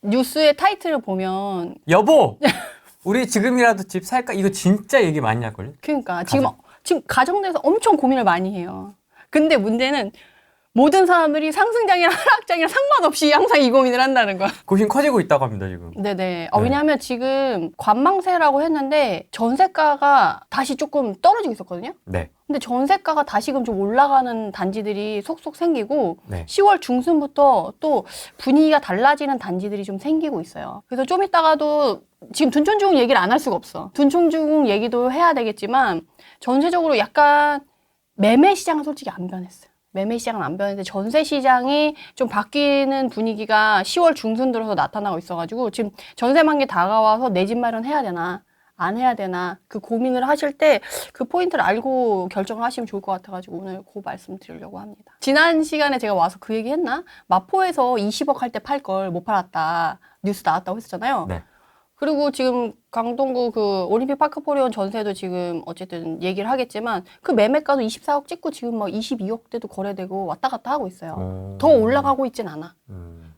뉴스의 타이틀을 보면 여보! 우리 지금이라도 집 살까? 이거 진짜 얘기 많이 할걸요? 그러니까 지금 가정 내에서 엄청 고민을 많이 해요. 근데 문제는 모든 사람들이 상승장이랑 하락장이랑 상관없이 항상 이 고민을 한다는 거야. 고심 커지고 있다고 합니다, 지금. 네네. 네. 왜냐하면 지금 관망세라고 했는데 전세가가 다시 조금 떨어지고 있었거든요. 네. 근데 전세가가 다시금 좀 올라가는 단지들이 속속 생기고 네. 10월 중순부터 또 분위기가 달라지는 단지들이 좀 생기고 있어요. 그래서 좀 이따가도 지금 둔촌주공 얘기를 안 할 수가 없어. 둔촌주공 얘기도 해야 되겠지만 전체적으로 약간 매매 시장은 솔직히 안 변했어요. 매매 시장은 안 변했는데 전세 시장이 좀 바뀌는 분위기가 10월 중순 들어서 나타나고 있어가지고 지금 전세 만기 다가와서 내 집 마련해야 되나 안 해야 되나 그 고민을 하실 때 그 포인트를 알고 결정을 하시면 좋을 것 같아가지고 오늘 그 말씀 드리려고 합니다. 지난 시간에 제가 와서 그 얘기 했나? 마포에서 20억 할 때 팔 걸 못 팔았다 뉴스 나왔다고 했었잖아요. 네. 그리고 지금 강동구 그 올림픽 파크포리온 전세도 지금 어쨌든 얘기를 하겠지만 그 매매가도 24억 찍고 지금 막 22억대도 거래되고 왔다 갔다 하고 있어요. 더 올라가고 있진 않아.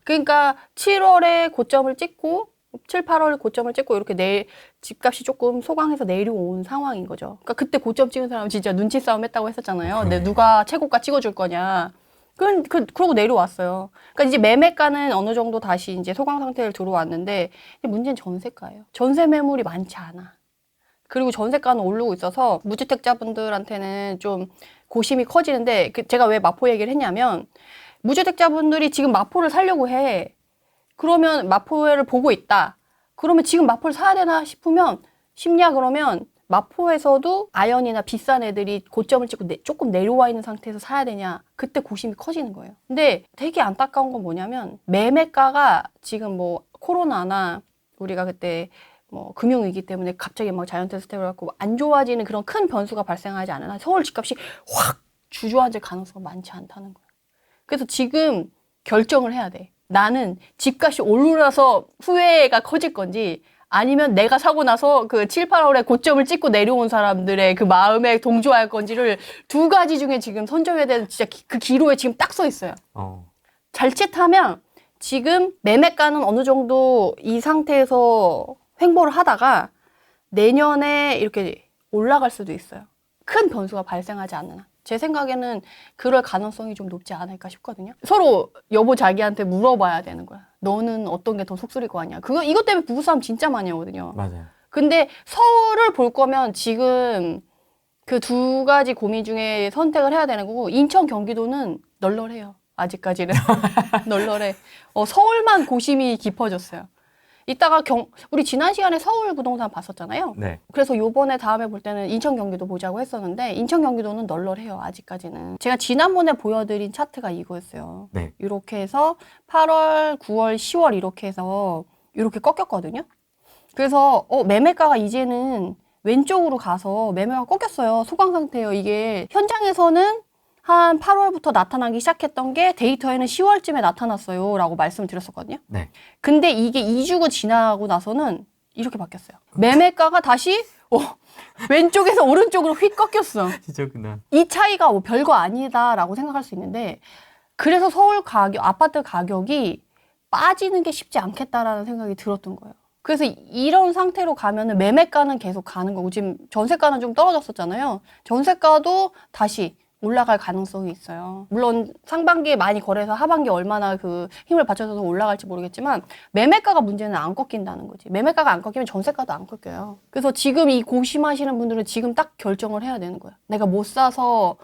그러니까 7월에 고점을 찍고 7, 8월 고점을 찍고 이렇게 집값이 조금 소강해서 내려온 상황인 거죠. 그러니까 그때 고점 찍은 사람은 진짜 눈치 싸움 했다고 했었잖아요. 근데 누가 최고가 찍어줄 거냐. 그러고 내려왔어요. 그러니까 이제 매매가는 어느 정도 다시 이제 소강 상태를 들어왔는데 문제는 전세가예요. 전세 매물이 많지 않아. 그리고 전세가는 오르고 있어서 무주택자분들한테는 좀 고심이 커지는데 제가 왜 마포 얘기를 했냐면 무주택자분들이 지금 마포를 사려고 해. 그러면 마포를 보고 있다. 그러면 지금 마포를 사야 되나 싶냐 그러면 마포에서도 아연이나 비싼 애들이 고점을 찍고 조금 내려와 있는 상태에서 사야 되냐 그때 고심이 커지는 거예요. 근데 되게 안타까운 건 뭐냐면 매매가가 지금 뭐 코로나나 우리가 그때 뭐 금융위기 때문에 갑자기 막 자이언트 스텝을 갖고 안 좋아지는 그런 큰 변수가 발생하지 않은 한 서울 집값이 확 주저앉을 가능성이 많지 않다는 거예요. 그래서 지금 결정을 해야 돼. 나는 집값이 오르라서 후회가 커질 건지 아니면 내가 사고 나서 그 7, 8월에 고점을 찍고 내려온 사람들의 그 마음에 동조할 건지를 두 가지 중에 지금 선정해야 되는 진짜 그 기로에 지금 딱 써 있어요. 자칫하면 지금 매매가는 어느 정도 이 상태에서 횡보를 하다가 내년에 이렇게 올라갈 수도 있어요. 큰 변수가 발생하지 않는 한. 제 생각에는 그럴 가능성이 좀 높지 않을까 싶거든요. 서로 여보 자기한테 물어봐야 되는 거야. 너는 어떤 게 더 속쓰릴 거 아니야. 이것 때문에 부부싸움 진짜 많이 하거든요. 맞아요. 근데 서울을 볼 거면 지금 그 두 가지 고민 중에 선택을 해야 되는 거고 인천 경기도는 널널해요. 아직까지는. 널널해. 서울만 고심이 깊어졌어요. 이따가 우리 지난 시간에 서울 부동산 봤었잖아요. 네. 그래서 요번에 다음에 볼 때는 인천 경기도 보자고 했었는데 인천 경기도는 널널해요. 아직까지는. 제가 지난번에 보여드린 차트가 이거였어요. 네. 이렇게 해서 8월, 9월, 10월 이렇게 해서 이렇게 꺾였거든요. 그래서 매매가가 이제는 왼쪽으로 가서 매매가 꺾였어요. 소강 상태예요. 이게 현장에서는 한 8월부터 나타나기 시작했던 게 데이터에는 10월쯤에 나타났어요 라고 말씀을 드렸었거든요. 네. 근데 이게 2주가 지나고 나서는 이렇게 바뀌었어요. 매매가가 다시 왼쪽에서 오른쪽으로 휙 꺾였어. 진짜구나. 이 차이가 뭐 별거 아니다라고 생각할 수 있는데 그래서 서울 아파트 가격이 빠지는 게 쉽지 않겠다라는 생각이 들었던 거예요. 그래서 이런 상태로 가면은 매매가는 계속 가는 거고 지금 전세가는 좀 떨어졌었잖아요. 전세가도 다시 올라갈 가능성이 있어요. 물론 상반기에 많이 거래해서 하반기에 얼마나 그 힘을 받쳐줘서 올라갈지 모르겠지만 매매가가 문제는 안 꺾인다는 거지. 매매가가 안 꺾이면 전세가도 안 꺾여요. 그래서 지금 이 고심하시는 분들은 지금 딱 결정을 해야 되는 거야. 내가 못 사서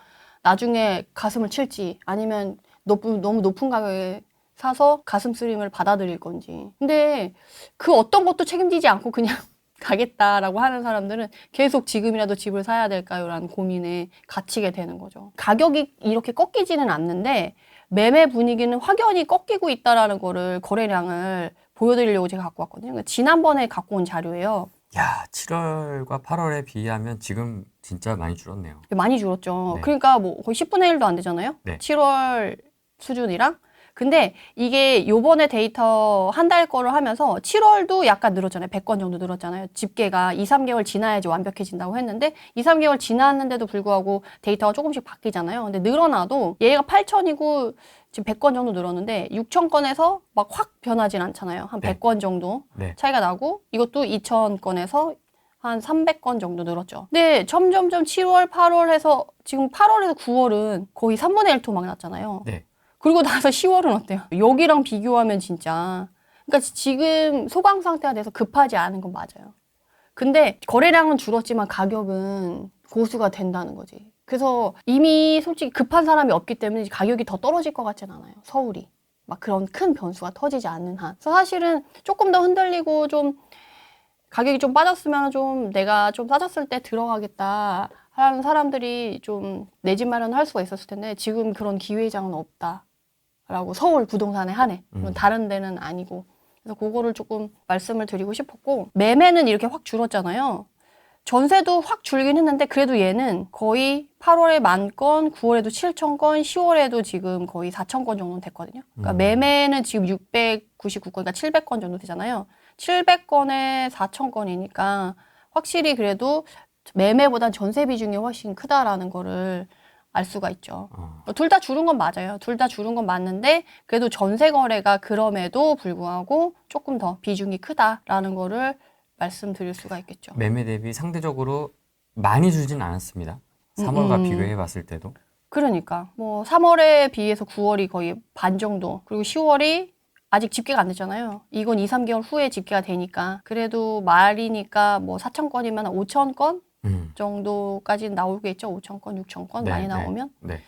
나중에 가슴을 칠지 아니면 너무 높은 가격에 사서 가슴 쓰림을 받아들일 건지. 근데 그 어떤 것도 책임지지 않고 그냥 가겠다라고 하는 사람들은 계속 지금이라도 집을 사야 될까요? 라는 고민에 갇히게 되는 거죠. 가격이 이렇게 꺾이지는 않는데 매매 분위기는 확연히 꺾이고 있다라는 거를 거래량을 보여드리려고 제가 갖고 왔거든요. 그러니까 지난번에 갖고 온 자료예요. 야, 7월과 8월에 비하면 지금 진짜 많이 줄었네요. 많이 줄었죠. 네. 그러니까 뭐 거의 10분의 1도 안 되잖아요. 네. 7월 수준이랑. 근데 이게 요번에 데이터 한 달 거를 하면서 7월도 약간 늘었잖아요. 100건 정도 늘었잖아요. 집계가 2, 3개월 지나야지 완벽해진다고 했는데 2, 3개월 지났는데도 불구하고 데이터가 조금씩 바뀌잖아요. 근데 늘어나도 얘가 8천이고 지금 100건 정도 늘었는데 6,000건에서 막 확 변하진 않잖아요. 한 네. 100건 정도 네. 차이가 나고 이것도 2,000건에서 한 300건 정도 늘었죠. 근데 점점점 7월, 8월 해서 지금 8월에서 9월은 거의 3분의 1 토막 났잖아요. 네. 그리고 나서 10월은 어때요? 여기랑 비교하면 진짜 그러니까 지금 소강 상태가 돼서 급하지 않은 건 맞아요. 근데 거래량은 줄었지만 가격은 고수가 된다는 거지. 그래서 이미 솔직히 급한 사람이 없기 때문에 가격이 더 떨어질 것 같진 않아요. 서울이. 막 그런 큰 변수가 터지지 않는 한. 그래서 사실은 조금 더 흔들리고 좀 가격이 좀 빠졌으면 좀 내가 좀 싸졌을 때 들어가겠다 하는 사람들이 좀 내 집 마련을 할 수가 있었을 텐데 지금 그런 기회장은 없다라고 서울 부동산에 한해. 물론 다른 데는 아니고. 그래서 그거를 조금 말씀을 드리고 싶었고 매매는 이렇게 확 줄었잖아요. 전세도 확 줄긴 했는데 그래도 얘는 거의 8월에 10,000건, 9월에도 7,000건, 10월에도 지금 거의 4,000건 정도 됐거든요. 그러니까 매매는 지금 699건, 그러니까 700건 정도 되잖아요. 700건에 4,000건이니까 확실히 그래도 매매보단 전세 비중이 훨씬 크다라는 거를 알 수가 있죠. 둘 다 줄은 건 맞아요. 둘 다 줄은 건 맞는데 그래도 전세 거래가 그럼에도 불구하고 조금 더 비중이 크다라는 거를 말씀드릴 수가 있겠죠. 매매 대비 상대적으로 많이 줄진 않았습니다. 3월과 비교해 봤을 때도. 그러니까 뭐 3월에 비해서 9월이 거의 반 정도 그리고 10월이 아직 집계가 안 됐잖아요. 이건 2, 3개월 후에 집계가 되니까 그래도 말이니까 뭐 4,000건이면 5,000건 정도까지는 나오겠죠. 5,000건, 6,000건 네, 많이 나오면. 네.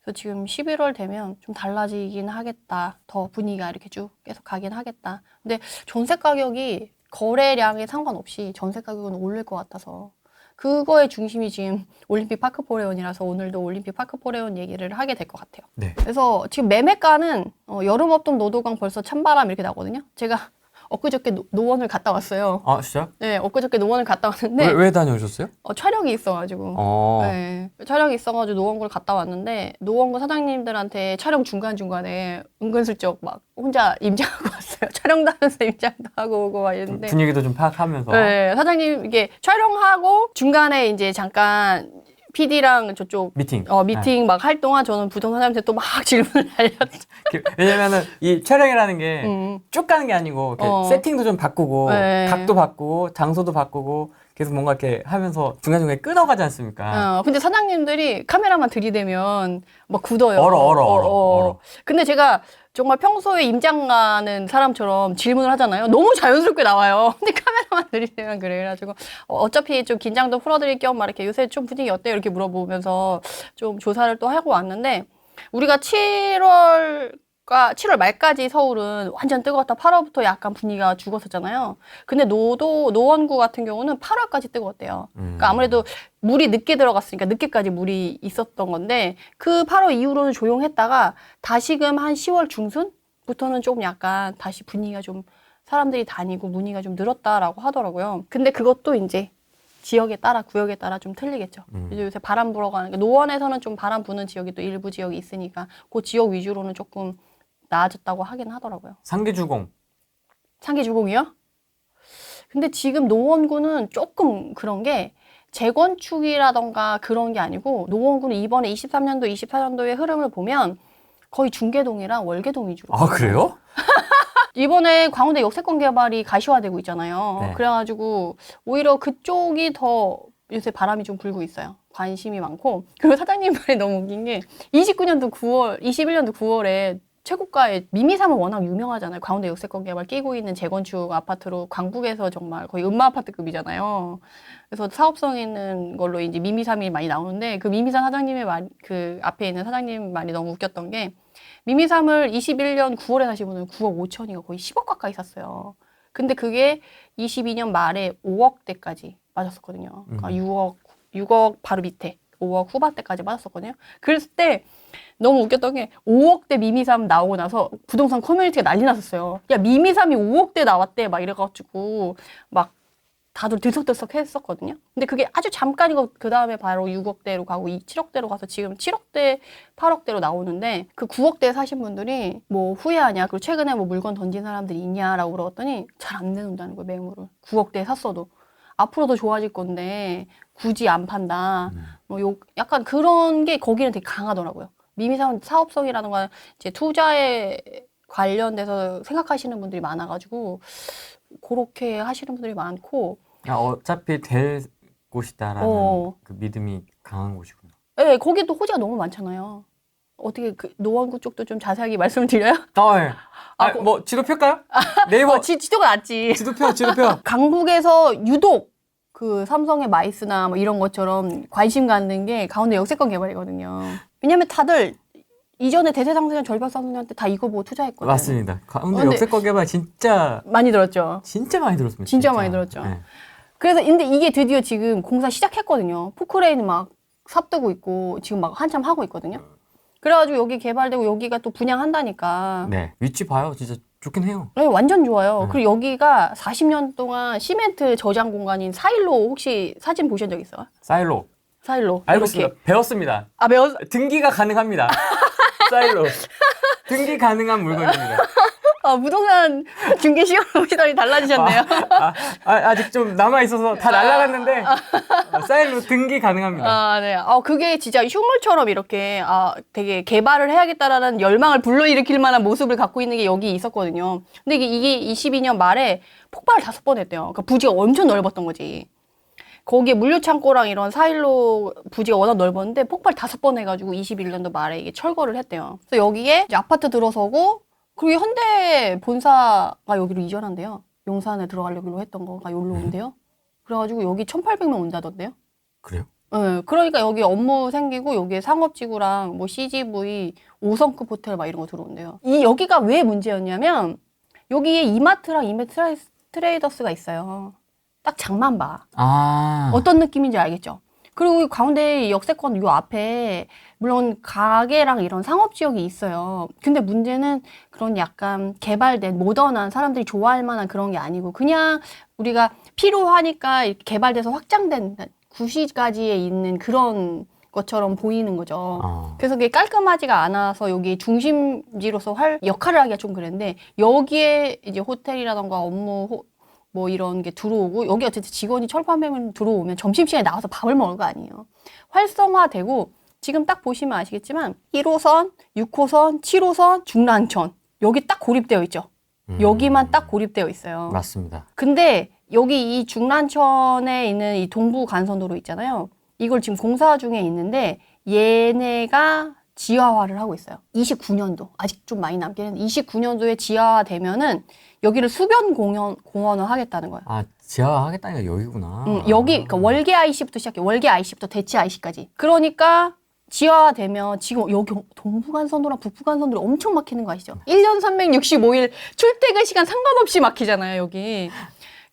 그래서 지금 11월 되면 좀 달라지긴 하겠다. 더 분위기가 이렇게 쭉 계속 가긴 하겠다. 근데 전세 가격이 거래량에 상관없이 전세 가격은 오를 것 같아서 그거의 중심이 지금 올림픽 파크포레온이라서 오늘도 올림픽 파크포레온 얘기를 하게 될 것 같아요. 네. 그래서 지금 매매가는 여름 없던 노도강 벌써 찬바람 이렇게 나거든요. 제가 엊그저께 노원을 갔다 왔어요. 아, 진짜? 네, 엊그저께 노원을 갔다 왔는데 왜 다녀오셨어요? 촬영이 있어가지고 네, 촬영이 있어가지고 노원구를 갔다 왔는데 노원구 사장님들한테 촬영 중간중간에 은근슬쩍 막 혼자 임장하고 왔어요. 촬영도 하면서 임장도 하고 오고 막 이랬는데 분위기도 좀 파악하면서. 네, 사장님 이게 촬영하고 중간에 이제 잠깐 PD랑 저쪽 미팅. 미팅 막 할 동안 저는 부동산 사장님한테 또 막 질문을 날렸죠. 왜냐면은 이 촬영이라는 게 쭉 가는 게 아니고 이렇게 세팅도 좀 바꾸고 네. 각도 바꾸고 장소도 바꾸고 계속 뭔가 이렇게 하면서 중간중간에 끊어가지 않습니까? 근데 사장님들이 카메라만 들이대면 막 굳어요. 얼어. 근데 제가 정말 평소에 임장 가는 사람처럼 질문을 하잖아요. 너무 자연스럽게 나와요. 근데 카메라만 들이대면 그래. 그래가지고 어차피 좀 긴장도 풀어드릴 겸 막 이렇게 요새 좀 분위기 어때요? 이렇게 물어보면서 좀 조사를 또 하고 왔는데 우리가 7월 말까지 서울은 완전 뜨거웠다. 8월부터 약간 분위기가 죽었었잖아요. 근데 노원구 같은 경우는 8월까지 뜨거웠대요. 그러니까 아무래도 물이 늦게 들어갔으니까 늦게까지 물이 있었던 건데 그 8월 이후로는 조용했다가 다시금 한 10월 중순부터는 조금 약간 다시 분위기가 좀 사람들이 다니고 문의가 좀 늘었다라고 하더라고요. 근데 그것도 이제 지역에 따라 구역에 따라 좀 틀리겠죠. 이제 요새 바람 불어가는 게 노원에서는 좀 바람 부는 지역이 또 일부 지역이 있으니까 그 지역 위주로는 조금 나아졌다고 하긴 하더라고요. 상계주공. 상계주공이요? 근데 지금 노원구는 조금 그런 게 재건축이라던가 그런 게 아니고 노원구는 이번에 23년도, 24년도의 흐름을 보면 거의 중계동이랑 월계동 위주로. 아, 그래요? 이번에 광운대 역세권 개발이 가시화되고 있잖아요. 네. 그래가지고 오히려 그쪽이 더 요새 바람이 좀 불고 있어요. 관심이 많고. 그리고 사장님 말이 너무 웃긴 게 21년도 9월에 최고가의 미미삼은 워낙 유명하잖아요. 광운대 역세권 개발 끼고 있는 재건축 아파트로 광북에서 정말 거의 음마 아파트급이잖아요. 그래서 사업성 있는 걸로 이제 미미삼이 많이 나오는데 그 미미삼 사장님의 말, 그 앞에 있는 사장님 말이 너무 웃겼던 게 미미삼을 21년 9월에 사신 분은 9억 5천이가 거의 10억 가까이 샀어요. 근데 그게 22년 말에 5억대까지 맞았었거든요. 그러니까 6억 바로 밑에 5억 후반대까지 맞았었거든요. 그랬을 때 너무 웃겼던 게 5억대 미미삼 나오고 나서 부동산 커뮤니티가 난리 났었어요. 야, 미미삼이 5억대 나왔대 막 이래가지고 막 다들 들썩들썩 했었거든요. 근데 그게 아주 잠깐이고 그 다음에 바로 6억대로 가고 7억대로 가서 지금 7억대, 8억대로 나오는데 그 9억대 사신 분들이 뭐 후회하냐, 그리고 최근에 뭐 물건 던진 사람들이 있냐라고 물어봤더니 잘 안 내놓는다는 거예요, 매물을. 9억대에 샀어도. 앞으로 더 좋아질 건데 굳이 안 판다. 뭐 약간 그런 게 거기는 되게 강하더라고요. 미미 사업성이라는 건 이제 투자에 관련돼서 생각하시는 분들이 많아가지고 그렇게 하시는 분들이 많고. 야, 어차피 될 곳이다라는 그 믿음이 강한 곳이구나. 네, 거기 또 호재가 너무 많잖아요. 어떻게 그 노원구 쪽도 좀 자세하게 말씀을 드려요? 네. 뭐 지도 펼까요? 네이버 지도가 낫지. 지도표. 강북에서 유독 그 삼성의 마이스나 뭐 이런 것처럼 관심 갖는 게 강원도 역세권 개발이거든요. 왜냐면 다들 이전에 대세상승년 절벽상승년 때 다 이거 보고 투자했거든요. 맞습니다. 강원도 역세권 개발 진짜 많이 들었죠. 진짜 많이 들었습니다. 진짜 많이 들었죠. 네. 그래서 근데 이게 드디어 지금 공사 시작했거든요. 포크레인 막 삽뜨고 있고 지금 막 한참 하고 있거든요. 그래가지고 여기 개발되고 여기가 또 분양한다니까. 네. 위치 봐요. 진짜 좋긴 해요. 네, 완전 좋아요. 그리고 여기가 40년 동안 시멘트 저장 공간인 사일로 혹시 사진 보신 적 있어요? 사일로. 사일로. 알고 이렇게. 있습니다. 배웠습니다. 등기가 가능합니다. 사일로. 등기 가능한 물건입니다. 부동산 중개 시간 보시더니 달라지셨네요. 아직 좀 남아있어서 다 날라갔는데, 사일로 등기 가능합니다. 네. 그게 진짜 흉물처럼 이렇게, 되게 개발을 해야겠다라는 열망을 불러일으킬 만한 모습을 갖고 있는 게 여기 있었거든요. 근데 이게 22년 말에 폭발을 5번 했대요. 그러니까 부지가 엄청 넓었던 거지. 거기에 물류창고랑 이런 사일로 부지가 워낙 넓었는데 폭발 5번 해가지고 21년도 말에 이게 철거를 했대요. 그래서 여기에 이제 아파트 들어서고, 그리고 현대 본사가 여기로 이전한대요. 용산에 들어가려고 했던 거가 여기로 온대요. 그래가지고 여기 1,800명 온다던데요. 그래요? 네, 그러니까 여기 업무 생기고 여기에 상업지구랑 뭐 CGV 5성급 호텔 막 이런 거 들어온대요. 여기가 왜 문제였냐면 여기에 이마트랑 트레이더스가 있어요. 딱 장만 봐. 어떤 느낌인지 알겠죠? 그리고 가운데 역세권 요 앞에 물론 가게랑 이런 상업지역이 있어요. 근데 문제는 그런 약간 개발된 모던한 사람들이 좋아할 만한 그런 게 아니고 그냥 우리가 필요하니까 개발돼서 확장된 구시가지에 있는 그런 것처럼 보이는 거죠. 그래서 그게 깔끔하지가 않아서 여기 중심지로서 할 역할을 하기가 좀 그랬는데 여기에 이제 호텔이라던가 업무 뭐 이런 게 들어오고 여기 어쨌든 직원이 1,800명 들어오면 점심시간에 나와서 밥을 먹을 거 아니에요. 활성화되고 지금 딱 보시면 아시겠지만 1호선, 6호선, 7호선, 중랑천 여기 딱 고립되어 있죠. 여기만 딱 고립되어 있어요. 맞습니다. 근데 여기 이 중랑천에 있는 이 동부간선도로 있잖아요. 이걸 지금 공사 중에 있는데 얘네가 지하화를 하고 있어요. 29년도 아직 좀 많이 남긴 했는데 29년도에 지하화되면은 여기를 수변 공원을 하겠다는 거예요. 지하 하겠다니까 여기구나. 여기 그러니까 월계 IC부터 시작해. 월계 IC부터 대치 IC까지. 그러니까 지하화되면 지금 여기 동부간선도랑 북부간선도로 엄청 막히는 거 아시죠? 1년 365일 출퇴근 시간 상관없이 막히잖아요, 여기.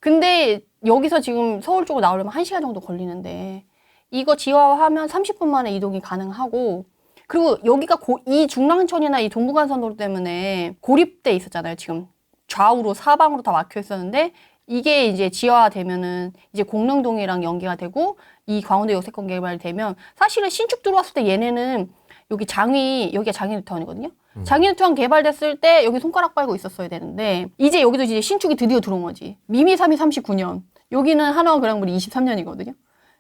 근데 여기서 지금 서울 쪽으로 나오려면 1시간 정도 걸리는데 이거 지하화하면 30분 만에 이동이 가능하고 그리고 여기가 이 중랑천이나 이 동부간선도로 때문에 고립돼 있었잖아요, 지금. 좌우로 사방으로 다 막혀 있었는데 이게 이제 지하화되면은 이제 공릉동이랑 연계가 되고 이 광운대 역세권 개발이 되면 사실은 신축 들어왔을 때 얘네는 여기가 장애뉴타운이거든요. 장애뉴타운 개발됐을 때 여기 손가락 빨고 있었어야 되는데 이제 여기도 이제 신축이 드디어 들어온 거지. 미미삼이 39년. 여기는 한화원 그랑블이 23년이거든요.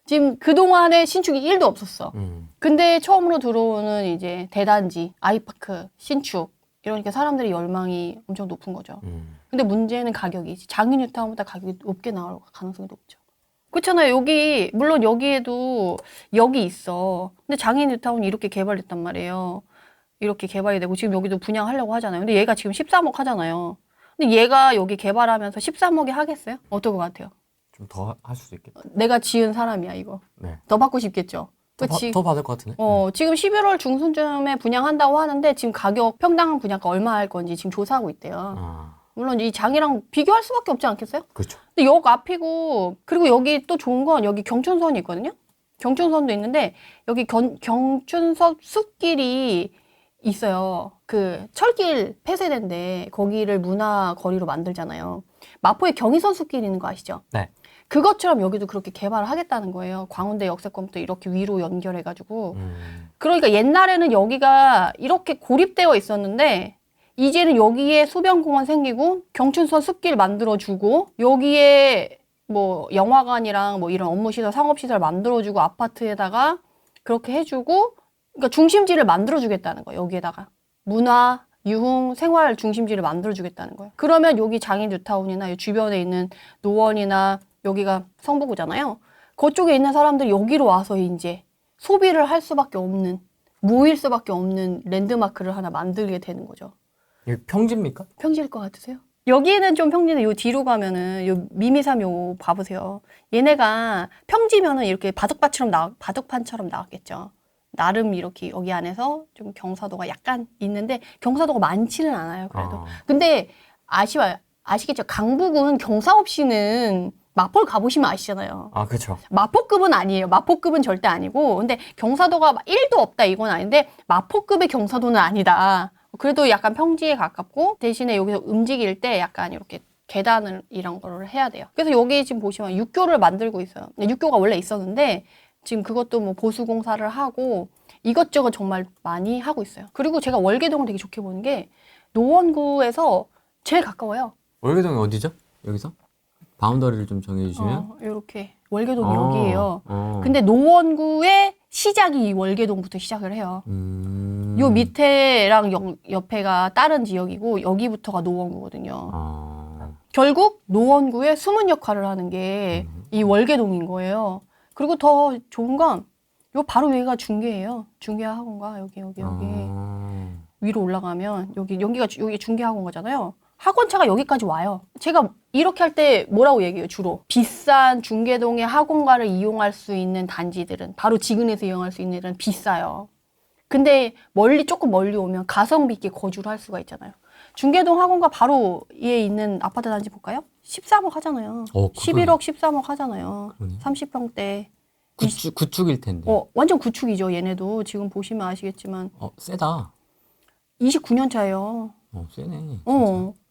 지금 그동안에 신축이 1도 없었어. 근데 처음으로 들어오는 이제 대단지, 아이파크, 신축 이러니까 사람들의 열망이 엄청 높은 거죠. 근데 문제는 가격이지. 장애뉴타운보다 가격이 높게 나올 가능성이 높죠. 그렇잖아요. 여기 물론 여기에도 여기 있어. 근데 장애뉴타운이 이렇게 개발됐단 말이에요. 이렇게 개발이 되고 지금 여기도 분양하려고 하잖아요. 근데 얘가 지금 13억 하잖아요. 근데 얘가 여기 개발하면서 13억에 하겠어요? 어떨 것 같아요? 좀 더 할 수도 있겠다. 내가 지은 사람이야 이거. 네. 더 받고 싶겠죠? 더 받을 것 같은데? 지금 11월 중순쯤에 분양한다고 하는데 지금 가격 평당 분양가 얼마 할 건지 지금 조사하고 있대요. 물론 이 장이랑 비교할 수밖에 없지 않겠어요? 그렇죠. 근데 역 앞이고 그리고 여기 또 좋은 건 여기 경춘선이 있거든요. 경춘선도 있는데 여기 경춘선 숲길이 있어요. 그 철길 폐쇄된데 거기를 문화 거리로 만들잖아요. 마포에 경의선 숲길 있는 거 아시죠? 네. 그것처럼 여기도 그렇게 개발을 하겠다는 거예요. 광운대 역세권부터 이렇게 위로 연결해가지고. 그러니까 옛날에는 여기가 이렇게 고립되어 있었는데 이제는 여기에 수변공원 생기고 경춘선 숲길 만들어주고 여기에 뭐 영화관이랑 뭐 이런 업무시설, 상업시설 만들어주고 아파트에다가 그렇게 해주고 그러니까 중심지를 만들어주겠다는 거예요. 여기에다가 문화, 유흥, 생활 중심지를 만들어주겠다는 거예요. 그러면 여기 장인 뉴타운이나 이 주변에 있는 노원이나 여기가 성북구잖아요. 그쪽에 있는 사람들이 여기로 와서 이제 소비를 할 수밖에 없는, 모일 수밖에 없는 랜드마크를 하나 만들게 되는 거죠. 이게 평지입니까? 평지일 것 같으세요? 여기는 좀 평지인데 요 뒤로 가면은 요 미미삼 요 봐보세요. 얘네가 평지면은 이렇게 바둑판처럼 나왔겠죠. 나름 이렇게 여기 안에서 좀 경사도가 약간 있는데 경사도가 많지는 않아요. 그래도. 근데 아시겠죠? 강북은 경사 없이는 마포를 가보시면 아시잖아요. 아, 그렇죠. 마포급은 아니에요. 마포급은 절대 아니고. 근데 경사도가 1도 없다 이건 아닌데 마포급의 경사도는 아니다. 그래도 약간 평지에 가깝고 대신에 여기서 움직일 때 약간 이렇게 계단을 이런 거를 해야 돼요. 그래서 여기 지금 보시면 육교를 만들고 있어요. 육교가 원래 있었는데 지금 그것도 뭐 보수 공사를 하고 이것저것 정말 많이 하고 있어요. 그리고 제가 월계동을 되게 좋게 보는 게 노원구에서 제일 가까워요. 월계동이 어디죠? 여기서? 바운더리를 좀 정해주시면. 이렇게 월계동이 여기예요. 근데 노원구의 시작이 이 월계동부터 시작을 해요. 요 밑에랑 옆에가 다른 지역이고 여기부터가 노원구거든요. 결국 노원구의 숨은 역할을 하는 게 이 월계동인 거예요. 그리고 더 좋은 건 요 바로 위가 중계예요. 중계학원가 여기 위로 올라가면 여기가 여기 중계학원 가잖아요. 학원차가 여기까지 와요. 제가 이렇게 할 때 뭐라고 얘기해요, 주로? 비싼 중계동의 학원가를 이용할 수 있는 단지들은, 바로 지근에서 이용할 수 있는 데는 비싸요. 근데 조금 멀리 오면 가성비 있게 거주를 할 수가 있잖아요. 중계동 학원가 바로 위에 있는 아파트 단지 볼까요? 13억 하잖아요. 11억, 13억 하잖아요. 30평대. 구축일 텐데. 완전 구축이죠, 얘네도. 지금 보시면 아시겠지만. 세다. 29년 차예요. 세네.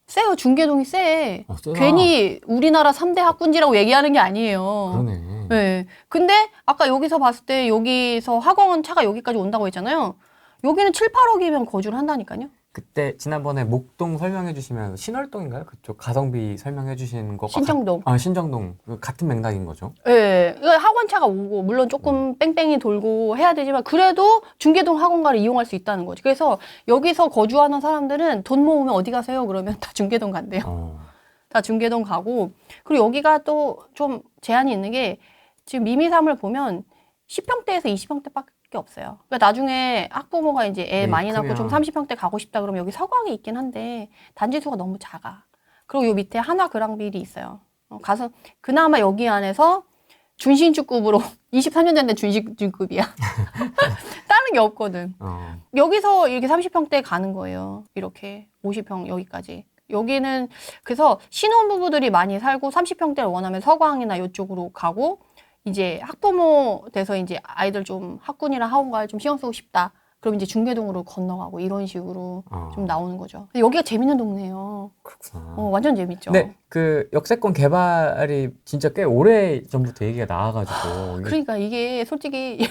세요. 중계동이 세. 세다. 괜히 우리나라 3대 학군지라고 얘기하는 게 아니에요. 그러네. 네. 근데 아까 여기서 봤을 때 여기서 학원 차가 여기까지 온다고 했잖아요. 여기는 7, 8억이면 거주를 한다니까요. 그때 지난번에 목동 설명해 주시면 신월동인가요? 그쪽 가성비 설명해 주시는 거 신정동. 신정동. 같은 맥락인 거죠. 네. 학원 차가 오고 물론 조금 뺑뺑이 돌고 해야 되지만 그래도 중계동 학원가를 이용할 수 있다는 거지. 그래서 여기서 거주하는 사람들은 돈 모으면 어디 가세요? 그러면 다 중계동 간대요. 다 중계동 가고. 그리고 여기가 또 좀 제한이 있는 게 지금 미미삼을 보면 10평대에서 20평대밖에 없어요. 그러니까 나중에 학부모가 이제 애 많이 낳고 좀 30평대 가고 싶다 그러면 여기 서광이 있긴 한데 단지 수가 너무 작아. 그리고 요 밑에 한화 그랑빌이 있어요. 가서 그나마 여기 안에서 준신축급으로 23년 전에 준신축급이야. 다른 게 없거든. 여기서 이렇게 30평대 가는 거예요. 이렇게 50평 여기까지. 여기는 그래서 신혼부부들이 많이 살고 30평대를 원하면 서광이나 이쪽으로 가고 이제 학부모 돼서 이제 아이들 좀 학군이랑 학원가를 좀 신경 쓰고 싶다. 그럼 이제 중계동으로 건너가고 이런 식으로 좀 나오는 거죠. 근데 여기가 재밌는 동네예요. 그렇구나. 완전 재밌죠. 네, 그 역세권 개발이 진짜 꽤 오래 전부터 얘기가 나와가지고. 그러니까 이게 솔직히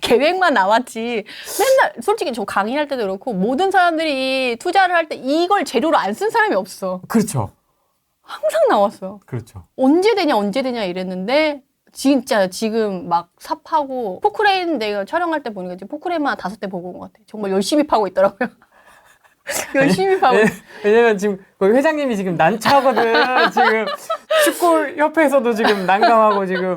계획만 나왔지. 맨날 솔직히 저 강의할 때도 그렇고 모든 사람들이 투자를 할 때 이걸 재료로 안 쓴 사람이 없어. 그렇죠. 항상 나왔어요. 그렇죠. 언제 되냐 이랬는데 진짜 지금 막 삽하고 포크레인 내가 촬영할 때 보니까 지금 포크레인만 5대 보고 온 것 같아. 정말 열심히 파고 있더라고요. 열심히 파고. 왜냐면 지금 거기 회장님이 지금 난처하거든. 지금 축구협회에서도 지금 난감하고 지금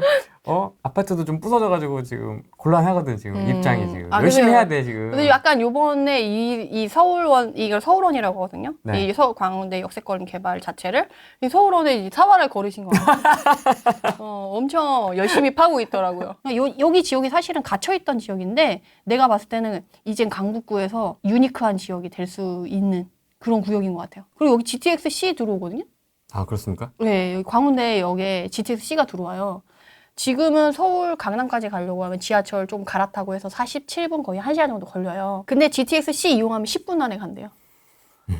아파트도 좀 부서져가지고 지금 곤란하거든 지금 입장이 지금 열심히 그래요. 해야 돼 지금. 근데 약간 요번에 이 서울원 이걸 서울원이라고 하거든요. 네. 이 광운대 역세권 개발 자체를 이 서울원에 이제 사활을 걸으신 거 같아요. 엄청 열심히 파고 있더라고요. 여기 지역이 사실은 갇혀있던 지역인데 내가 봤을 때는 이젠 강북구에서 유니크한 지역이 될 수 있는 그런 구역인 것 같아요. 그리고 여기 GTX-C 들어오거든요. 아 그렇습니까? 네, 여기 광운대역에 GTX-C가 들어와요. 지금은 서울 강남까지 가려고 하면 지하철 좀 갈아타고 해서 47분 거의 1시간 정도 걸려요. 근데 GTX-C 이용하면 10분 안에 간대요.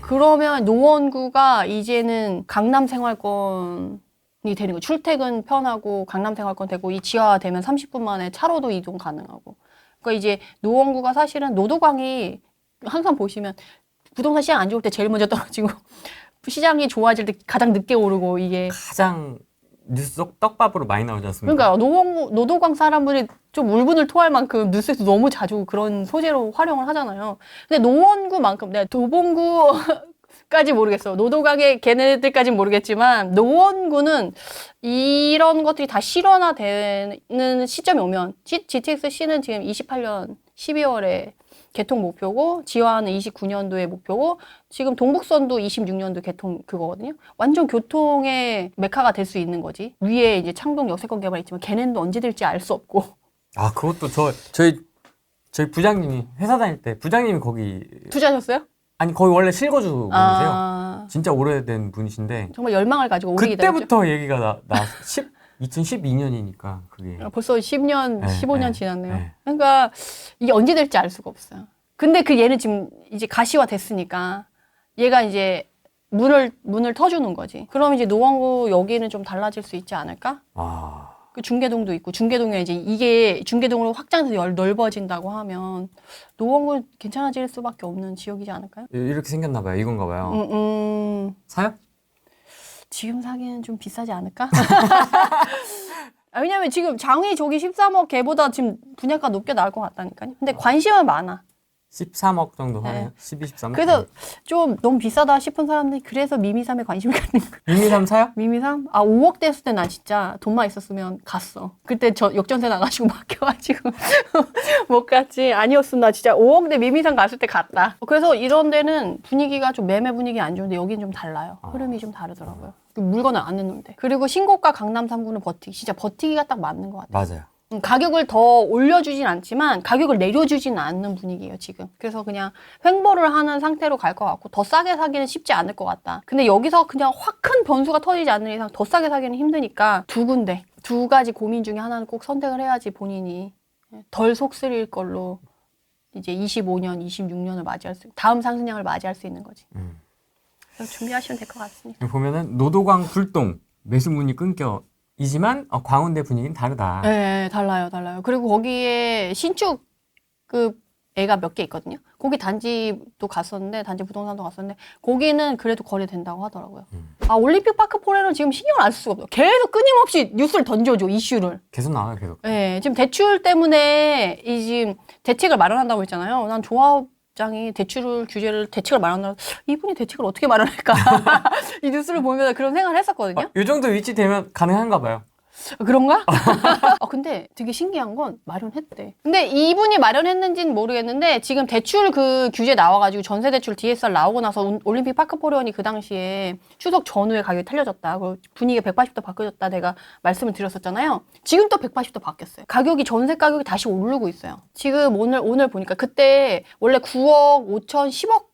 그러면 노원구가 이제는 강남 생활권이 되는 거예요. 출퇴근 편하고 강남 생활권 되고 이 지하되면 30분 만에 차로도 이동 가능하고. 그러니까 이제 노원구가 사실은 노도광이 항상 보시면 부동산 시장 안 좋을 때 제일 먼저 떨어지고 시장이 좋아질 때 가장 늦게 오르고 이게 가장 뉴스 속 떡밥으로 많이 나오지 않습니까? 그러니까 노도광 사람들이 좀 울분을 토할 만큼 뉴스에서 너무 자주 그런 소재로 활용을 하잖아요. 근데 노원구만큼 내가 도봉구까지 모르겠어. 노도광의 걔네들까지는 모르겠지만 노원구는 이런 것들이 다 실현화되는 시점이 오면 GTX-C는 지금 28년 12월에 개통 목표고 지화는 29년도의 목표고 지금 동북선도 26년도 개통 그거거든요. 완전 교통의 메카가 될 수 있는 거지. 위에 이제 창동 역세권 개발 있지만 걔네는 언제 될지 알 수 없고. 아 그것도 저희 부장님이 회사 다닐 때 부장님이 거기 투자하셨어요? 아니 거기 원래 실거주 분이세요. 아, 진짜 오래된 분이신데 정말 열망을 가지고 오래 기다렸죠. 그때부터 얘기가 나 2012년이니까 그게 벌써 10년, 네, 15년 네, 지났네요. 네. 그러니까 이게 언제 될지 알 수가 없어요. 근데 그 얘는 지금 이제 가시화 됐으니까 얘가 이제 문을 터주는 거지. 그럼 이제 노원구 여기는 좀 달라질 수 있지 않을까? 아 그 중계동도 있고 중계동에 이제 이게 중계동으로 확장해서 넓어진다고 하면 노원구 괜찮아질 수밖에 없는 지역이지 않을까요? 이렇게 생겼나 봐요. 이건가 봐요. 사요? 지금 사기는 좀 비싸지 않을까? 아, 왜냐면 지금 장위 저기 13억 개보다 지금 분양가 높게 나올 것 같다니까요. 근데 관심은 많아. 13억 정도 네. 하네요. 12, 13억. 그래서 좀 너무 비싸다 싶은 사람들이 그래서 미미삼에 관심을 갖는 거야. 미미삼 사요? 미미삼? 아, 5억 됐을 때 나 진짜 돈만 있었으면 갔어. 그때 저 역전세 나가지고 막혀가지고 못 갔지. 아니었으면 나 진짜 5억 대 미미삼 갔을 때 갔다. 그래서 이런 데는 분위기가 좀 매매 분위기 안 좋은데 여기는 좀 달라요. 흐름이 좀 다르더라고요. 물건을 안 내놓는데. 그리고 신고가 강남 3구는 진짜 버티기가 딱 맞는 것 같아요. 맞아요. 가격을 더 올려주진 않지만 가격을 내려주진 않는 분위기예요 지금. 그래서 그냥 횡보를 하는 상태로 갈 것 같고 더 싸게 사기는 쉽지 않을 것 같다. 근데 여기서 그냥 확 큰 변수가 터지지 않는 이상 더 싸게 사기는 힘드니까 두 가지 고민 중에 하나는 꼭 선택을 해야지 본인이 덜 속쓰릴 걸로 이제 25년, 26년을 맞이할 다음 상승량을 맞이할 수 있는 거지. 그래서 준비하시면 될 것 같습니다. 보면은 노도광 불동 매수 문이 끊겨 이지만 광운대 분위기는 다르다. 네, 달라요. 그리고 거기에 신축 애가 몇 개 있거든요. 거기 단지도 갔었는데, 단지 부동산도 갔었는데, 거기는 그래도 거래된다고 하더라고요. 아, 올림픽 파크 포레는 지금 신경을 안 쓸 수가 없어요. 계속 끊임없이 뉴스를 던져줘, 이슈를. 계속 나와요, 계속. 네, 지금 대출 때문에 지금 대책을 마련한다고 했잖아요. 난 조합장이 대책을 마련한다고, 이분이 대책을 어떻게 마련할까? 이 뉴스를 보면서 그런 생각을 했었거든요. 이 정도 위치 되면 가능한가 봐요. 그런가? 근데 되게 신기한 건 마련했대. 근데 이분이 마련했는지는 모르겠는데 지금 대출 그 규제 나와가지고 전세대출 DSR 나오고 나서 올림픽 파크포레온이 그 당시에 추석 전후에 가격이 틀려졌다. 그리고 분위기가 180도 바뀌어졌다 내가 말씀을 드렸었잖아요. 지금 또 180도 바뀌었어요. 전세 가격이 다시 오르고 있어요. 지금 오늘 보니까 그때 원래 9억 5천 10억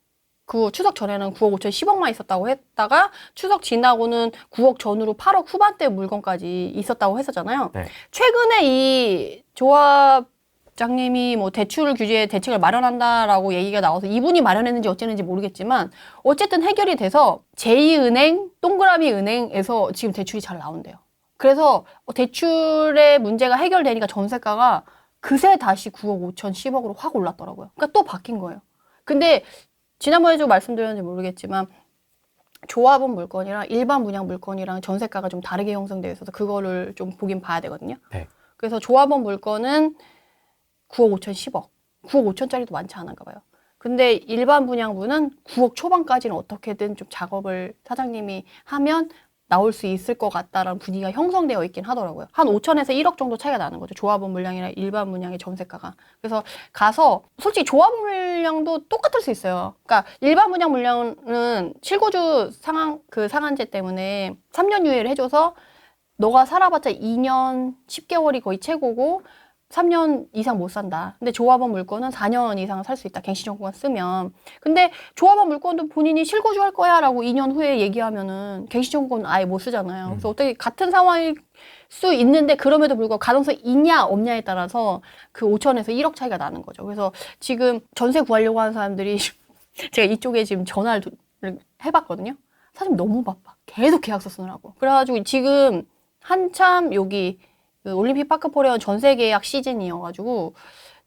그 추석 전에는 9억 5천 10억만 있었다고 했다가 추석 지나고는 9억 전후로 8억 후반대 물건까지 있었다고 했었잖아요. 네. 최근에 이 조합장님이 뭐 대출 규제에 대책을 마련한다라고 얘기가 나와서 이분이 마련했는지 어쨌는지 모르겠지만 어쨌든 해결이 돼서 제2은행, 동그라미 은행에서 지금 대출이 잘 나온대요. 그래서 대출의 문제가 해결되니까 전세가가 그새 다시 9억 5천 10억으로 확 올랐더라고요. 그러니까 또 바뀐 거예요. 근데 지난번에도 말씀드렸는지 모르겠지만 조합원 물건이랑 일반 분양 물건이랑 전세가가 좀 다르게 형성되어 있어서 그거를 좀 보긴 봐야 되거든요. 네. 그래서 조합원 물건은 9억 5천 10억. 9억 5천짜리도 많지 않은가 봐요. 근데 일반 분양분은 9억 초반까지는 어떻게든 좀 작업을 사장님이 하면 나올 수 있을 것 같다라는 분위기가 형성되어 있긴 하더라고요. 한 5천에서 1억 정도 차이가 나는 거죠. 조합원 물량이랑 일반 물량의 전세가가. 그래서 가서 솔직히 조합원 물량도 똑같을 수 있어요. 그러니까 일반 분양 물량은 실거주 상한제 때문에 3년 유예를 해줘서 너가 살아봤자 2년 10개월이 거의 최고고 3년 이상 못 산다. 근데 조합원 물건은 4년 이상 살 수 있다. 갱신정보만 쓰면. 근데 조합원 물건도 본인이 실거주할 거야 라고 2년 후에 얘기하면은 갱신정보는 아예 못 쓰잖아요. 그래서 어떻게 같은 상황일 수 있는데 그럼에도 불구하고 가능성이 있냐 없냐에 따라서 그 5천에서 1억 차이가 나는 거죠. 그래서 지금 전세 구하려고 하는 사람들이 제가 이쪽에 지금 전화를 해봤거든요. 사실 너무 바빠. 계속 계약서 쓰느라고. 그래가지고 지금 한참 여기 그 올림픽 파크 포레온 전세 계약 시즌이어가지고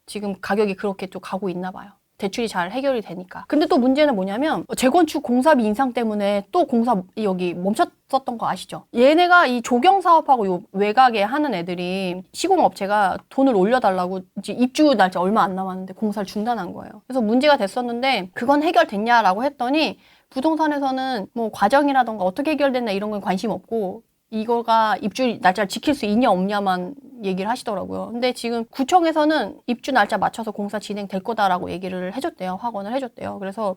지금 가격이 그렇게 좀 가고 있나 봐요. 대출이 잘 해결이 되니까. 근데 또 문제는 뭐냐면 재건축 공사비 인상 때문에 또 공사 여기 멈췄었던 거 아시죠? 얘네가 이 조경 사업하고 요 외곽에 하는 애들이 시공업체가 돈을 올려달라고 이제 입주 날짜 얼마 안 남았는데 공사를 중단한 거예요. 그래서 문제가 됐었는데 그건 해결됐냐라고 했더니 부동산에서는 뭐 과정이라던가 어떻게 해결됐나 이런 건 관심 없고 이거가 입주 날짜를 지킬 수 있냐 없냐만 얘기를 하시더라고요. 근데 지금 구청에서는 입주 날짜 맞춰서 공사 진행될 거다라고 얘기를 해줬대요. 확언을 해줬대요. 그래서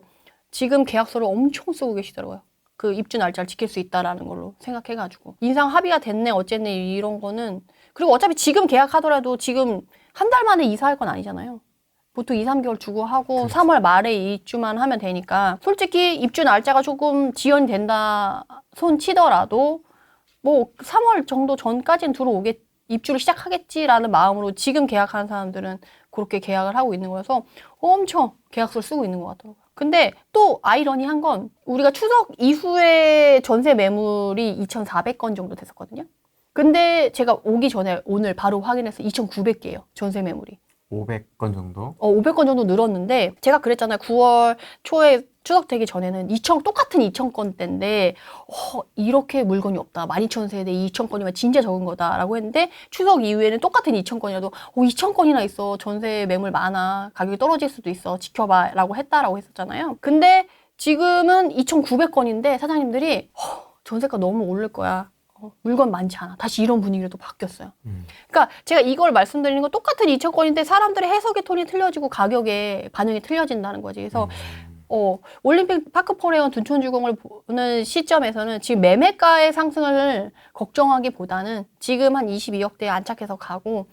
지금 계약서를 엄청 쓰고 계시더라고요. 그 입주 날짜를 지킬 수 있다라는 걸로 생각해가지고. 인상 합의가 됐네 어쨌네 이런 거는. 그리고 어차피 지금 계약하더라도 지금 한 달 만에 이사할 건 아니잖아요. 보통 2, 3개월 주고 하고 그렇죠. 3월 말에 입주만 하면 되니까 솔직히 입주 날짜가 조금 지연된다 손 치더라도 뭐 3월 정도 전까지는 입주를 시작하겠지라는 마음으로 지금 계약하는 사람들은 그렇게 계약을 하고 있는 거여서 엄청 계약서를 쓰고 있는 것 같더라고요. 근데 또 아이러니한 건 우리가 추석 이후에 전세 매물이 2,400건 정도 됐었거든요. 근데 제가 오기 전에 오늘 바로 확인해서 2,900개예요. 전세 매물이. 500건 정도? 500건 정도 늘었는데 제가 그랬잖아요. 9월 초에 추석 되기 전에는 똑같은 2,000건대인데 이렇게 물건이 없다. 12,000세대 2,000건이면 진짜 적은 거다라고 했는데 추석 이후에는 똑같은 2,000건이라도 2,000건이나 있어. 전세 매물 많아. 가격이 떨어질 수도 있어. 지켜봐 라고 했다라고 했었잖아요. 근데 지금은 2,900건인데 사장님들이 전세가 너무 오를 거야. 물건 많지 않아. 다시 이런 분위기로 또 바뀌었어요. 그러니까 제가 이걸 말씀드리는 건 똑같은 2,000건인데 사람들의 해석의 톤이 틀려지고 가격의 반응이 틀려진다는 거지. 그래서 올림픽 파크포레온 둔촌주공을 보는 시점에서는 지금 매매가의 상승을 걱정하기보다는 지금 한 22억대에 안착해서 가고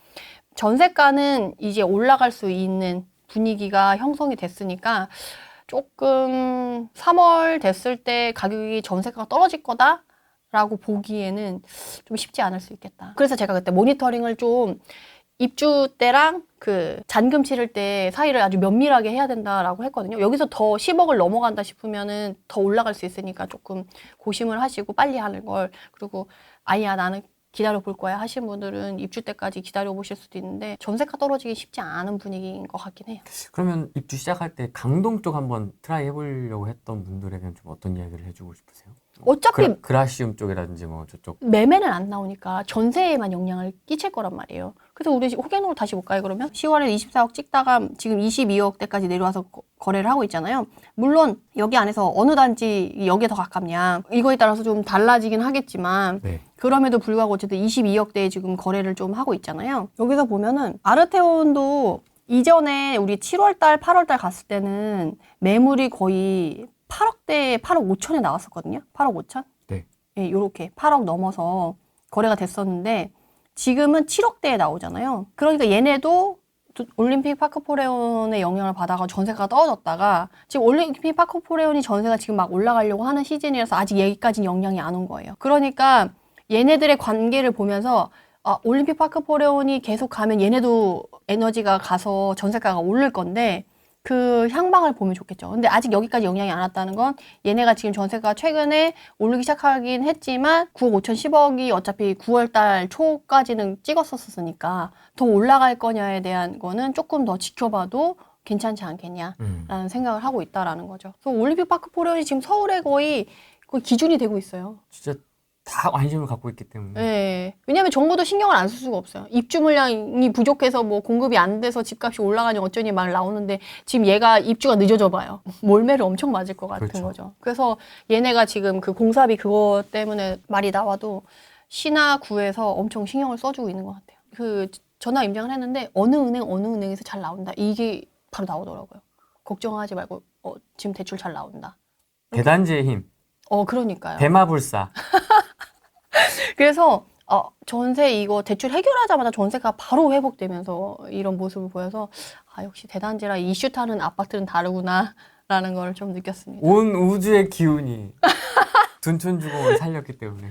전세가는 이제 올라갈 수 있는 분위기가 형성이 됐으니까 조금 3월 됐을 때 가격이 전세가가 떨어질 거다? 라고 보기에는 좀 쉽지 않을 수 있겠다. 그래서 제가 그때 모니터링을 좀 입주 때랑 그 잔금 치를 때 사이를 아주 면밀하게 해야 된다라고 했거든요. 여기서 더 10억을 넘어간다 싶으면은 더 올라갈 수 있으니까 조금 고심을 하시고 빨리 하는 걸. 그리고 아니야 나는 기다려 볼 거야 하신 분들은 입주 때까지 기다려 보실 수도 있는데 전세가 떨어지기 쉽지 않은 분위기인 것 같긴 해요. 그러면 입주 시작할 때 강동 쪽 한번 트라이 해보려고 했던 분들에게는 좀 어떤 이야기를 해주고 싶으세요? 어차피 그라시움 쪽이라든지 뭐 저쪽 매매는 안 나오니까 전세에만 영향을 끼칠 거란 말이에요. 그래서 우리 호갱으로 다시 볼까요, 그러면? 10월에 24억 찍다가 지금 22억대까지 내려와서 거래를 하고 있잖아요. 물론 여기 안에서 어느 단지 여기에 더 가깝냐 이거에 따라서 좀 달라지긴 하겠지만 네. 그럼에도 불구하고 어쨌든 22억대에 지금 거래를 좀 하고 있잖아요. 여기서 보면은 아르테온도 이전에 우리 7월달, 8월달 갔을 때는 매물이 거의 8억대, 8억 5천에 나왔었거든요. 8억 5천? 네. 예, 요렇게 8억 넘어서 거래가 됐었는데 지금은 7억대에 나오잖아요. 그러니까 얘네도 올림픽 파크포레온의 영향을 받아가 전세가 떨어졌다가 지금 올림픽 파크포레온이 전세가 지금 막 올라가려고 하는 시즌이라서 아직 여기까지는 영향이 안 온 거예요. 그러니까 얘네들의 관계를 보면서 올림픽 파크포레온이 계속 가면 얘네도 에너지가 가서 전세가가 오를 건데 그 향방을 보면 좋겠죠. 근데 아직 여기까지 영향이 안 왔다는 건 얘네가 지금 전세가 최근에 오르기 시작하긴 했지만 9억 5천 10억이 어차피 9월달 초까지는 찍었었으니까 더 올라갈 거냐에 대한 거는 조금 더 지켜봐도 괜찮지 않겠냐라는 생각을 하고 있다라는 거죠. 그래서 올림픽 파크포레온이 지금 서울에 거의 기준이 되고 있어요. 진짜 다 관심을 갖고 있기 때문에 네. 왜냐하면 정부도 신경을 안 쓸 수가 없어요. 입주 물량이 부족해서 뭐 공급이 안 돼서 집값이 올라가니 어쩌니 말 나오는데 지금 얘가 입주가 늦어져 봐요. 몰매를 엄청 맞을 것 같은 그렇죠. 거죠. 그래서 얘네가 지금 그 공사비 그거 때문에 말이 나와도 시나 구에서 엄청 신경을 써주고 있는 것 같아요. 그 전화 임장을 했는데 어느 은행에서 잘 나온다. 이게 바로 나오더라고요. 걱정하지 말고 지금 대출 잘 나온다. 대단지의 힘, 그러니까요. 대마불사. 그래서 전세 이거 대출 해결하자마자 전세가 바로 회복되면서 이런 모습을 보여서 역시 대단지라 이슈 타는 아파트는 다르구나라는 걸 좀 느꼈습니다. 온 우주의 기운이 둔촌주공을 살렸기 때문에.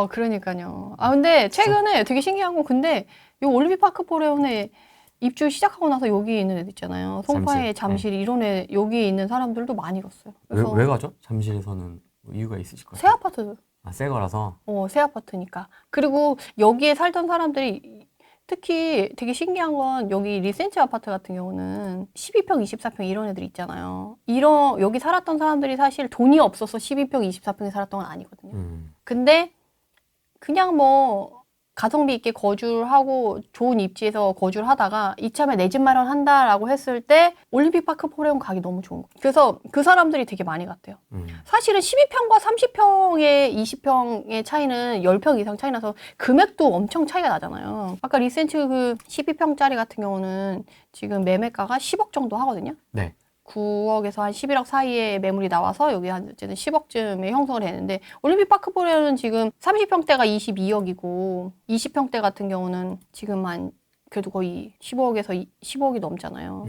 그러니까요. 근데 최근에 되게 신기한 건 근데 이 올림픽 파크포레온에 입주 시작하고 나서 여기 있는 애들 있잖아요. 송파에 잠실 이런 애 여기 있는 사람들도 많이 갔어요. 그래서 왜 가죠? 잠실에서는 뭐 이유가 있으실 거예요? 새 아파트. 새 거라서. 새 아파트니까. 그리고 여기에 살던 사람들이 특히 되게 신기한 건 여기 리센치 아파트 같은 경우는 12평, 24평 이런 애들 있잖아요. 여기 살았던 사람들이 사실 돈이 없어서 12평, 24평에 살았던 건 아니거든요. 근데 그냥 뭐 가성비 있게 거주를 하고 좋은 입지에서 거주를 하다가 이참에 내 집 마련한다라고 했을 때 올림픽파크 포레온 가기 너무 좋은 거예요. 그래서 그 사람들이 되게 많이 갔대요. 사실은 12평과 30평의 20평의 차이는 10평 이상 차이 나서 금액도 엄청 차이가 나잖아요. 아까 리센츠 그 12평짜리 같은 경우는 지금 매매가가 10억 정도 하거든요. 네. 9억에서 한 11억 사이에 매물이 나와서 여기 한 어쨌든 10억쯤에 형성을 했는데 올림픽 파크 포레는 지금 30평대가 22억이고 20평대 같은 경우는 지금 한 그래도 거의 15억에서 15억이 넘잖아요.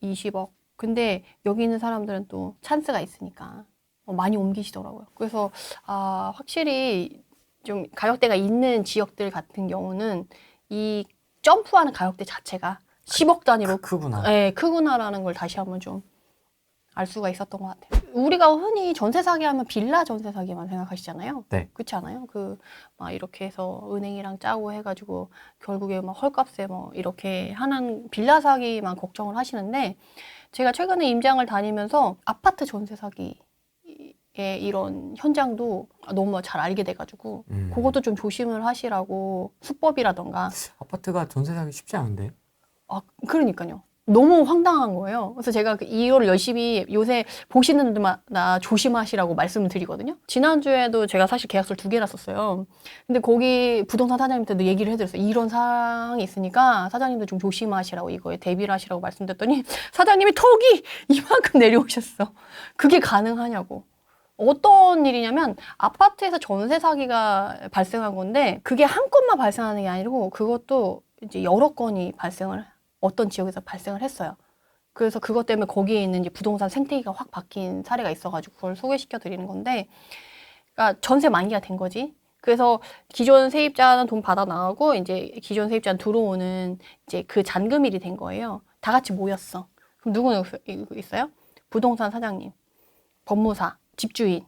20억. 근데 여기 있는 사람들은 또 찬스가 있으니까 많이 옮기시더라고요. 그래서 확실히 좀 가격대가 있는 지역들 같은 경우는 이 점프하는 가격대 자체가 10억 단위로 크구나. 네, 크구나라는 걸 다시 한번 좀 알 수가 있었던 것 같아요. 우리가 흔히 전세 사기 하면 빌라 전세 사기만 생각하시잖아요. 네. 그렇지 않아요? 막 이렇게 해서 은행이랑 짜고 해가지고 결국에 막 헐값에 뭐 이렇게 하는 빌라 사기만 걱정을 하시는데 제가 최근에 임장을 다니면서 아파트 전세 사기의 이런 현장도 너무 잘 알게 돼가지고 그것도 좀 조심을 하시라고 수법이라던가. 아파트가 전세 사기 쉽지 않은데. 그러니까요. 너무 황당한 거예요. 그래서 제가 이거를 열심히 요새 보시는 분들마다 조심하시라고 말씀을 드리거든요. 지난주에도 제가 사실 계약서를 2개나 썼어요. 근데 거기 부동산 사장님한테도 얘기를 해드렸어요. 이런 사항이 있으니까 사장님도 좀 조심하시라고 이거에 대비를 하시라고 말씀드렸더니 사장님이 턱이 이만큼 내려오셨어. 그게 가능하냐고. 어떤 일이냐면 아파트에서 전세 사기가 발생한 건데 그게 한 건만 발생하는 게 아니고 그것도 이제 여러 건이 어떤 지역에서 발생을 했어요. 그래서 그것 때문에 거기에 있는 이제 부동산 생태계가 확 바뀐 사례가 있어가지고 그걸 소개시켜 드리는 건데, 그러니까 전세 만기가 된 거지. 그래서 기존 세입자는 돈 받아 나가고 이제 기존 세입자는 들어오는 이제 그 잔금일이 된 거예요. 다 같이 모였어. 그럼 누구 있어요? 부동산 사장님, 법무사, 집주인,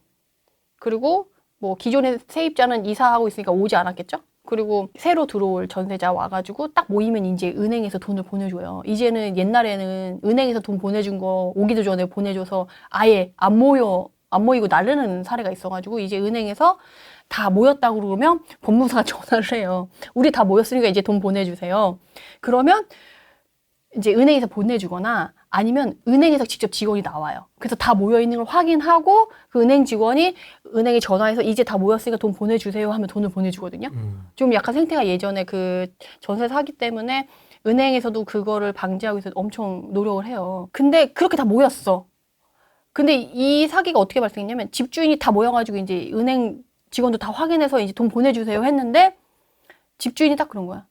그리고 뭐 기존의 세입자는 이사하고 있으니까 오지 않았겠죠? 그리고 새로 들어올 전세자 와가지고 딱 모이면 이제 은행에서 돈을 보내줘요. 이제는 옛날에는 은행에서 돈 보내준 거 오기도 전에 보내줘서 아예 안 모이고 나르는 사례가 있어가지고 이제 은행에서 다 모였다고 그러면 법무사가 전화를 해요. 우리 다 모였으니까 이제 돈 보내주세요. 그러면 이제 은행에서 보내주거나 아니면 은행에서 직접 직원이 나와요. 그래서 다 모여있는 걸 확인하고 그 은행 직원이 은행에 전화해서 이제 다 모였으니까 돈 보내주세요 하면 돈을 보내주거든요. 좀 약간 생태가 예전에 그 전세 사기 때문에 은행에서도 그거를 방지하기 위해서 엄청 노력을 해요. 근데 그렇게 다 모였어. 근데 이 사기가 어떻게 발생했냐면 집주인이 다 모여가지고 이제 은행 직원도 다 확인해서 이제 돈 보내주세요 했는데 집주인이 딱 그런 거야.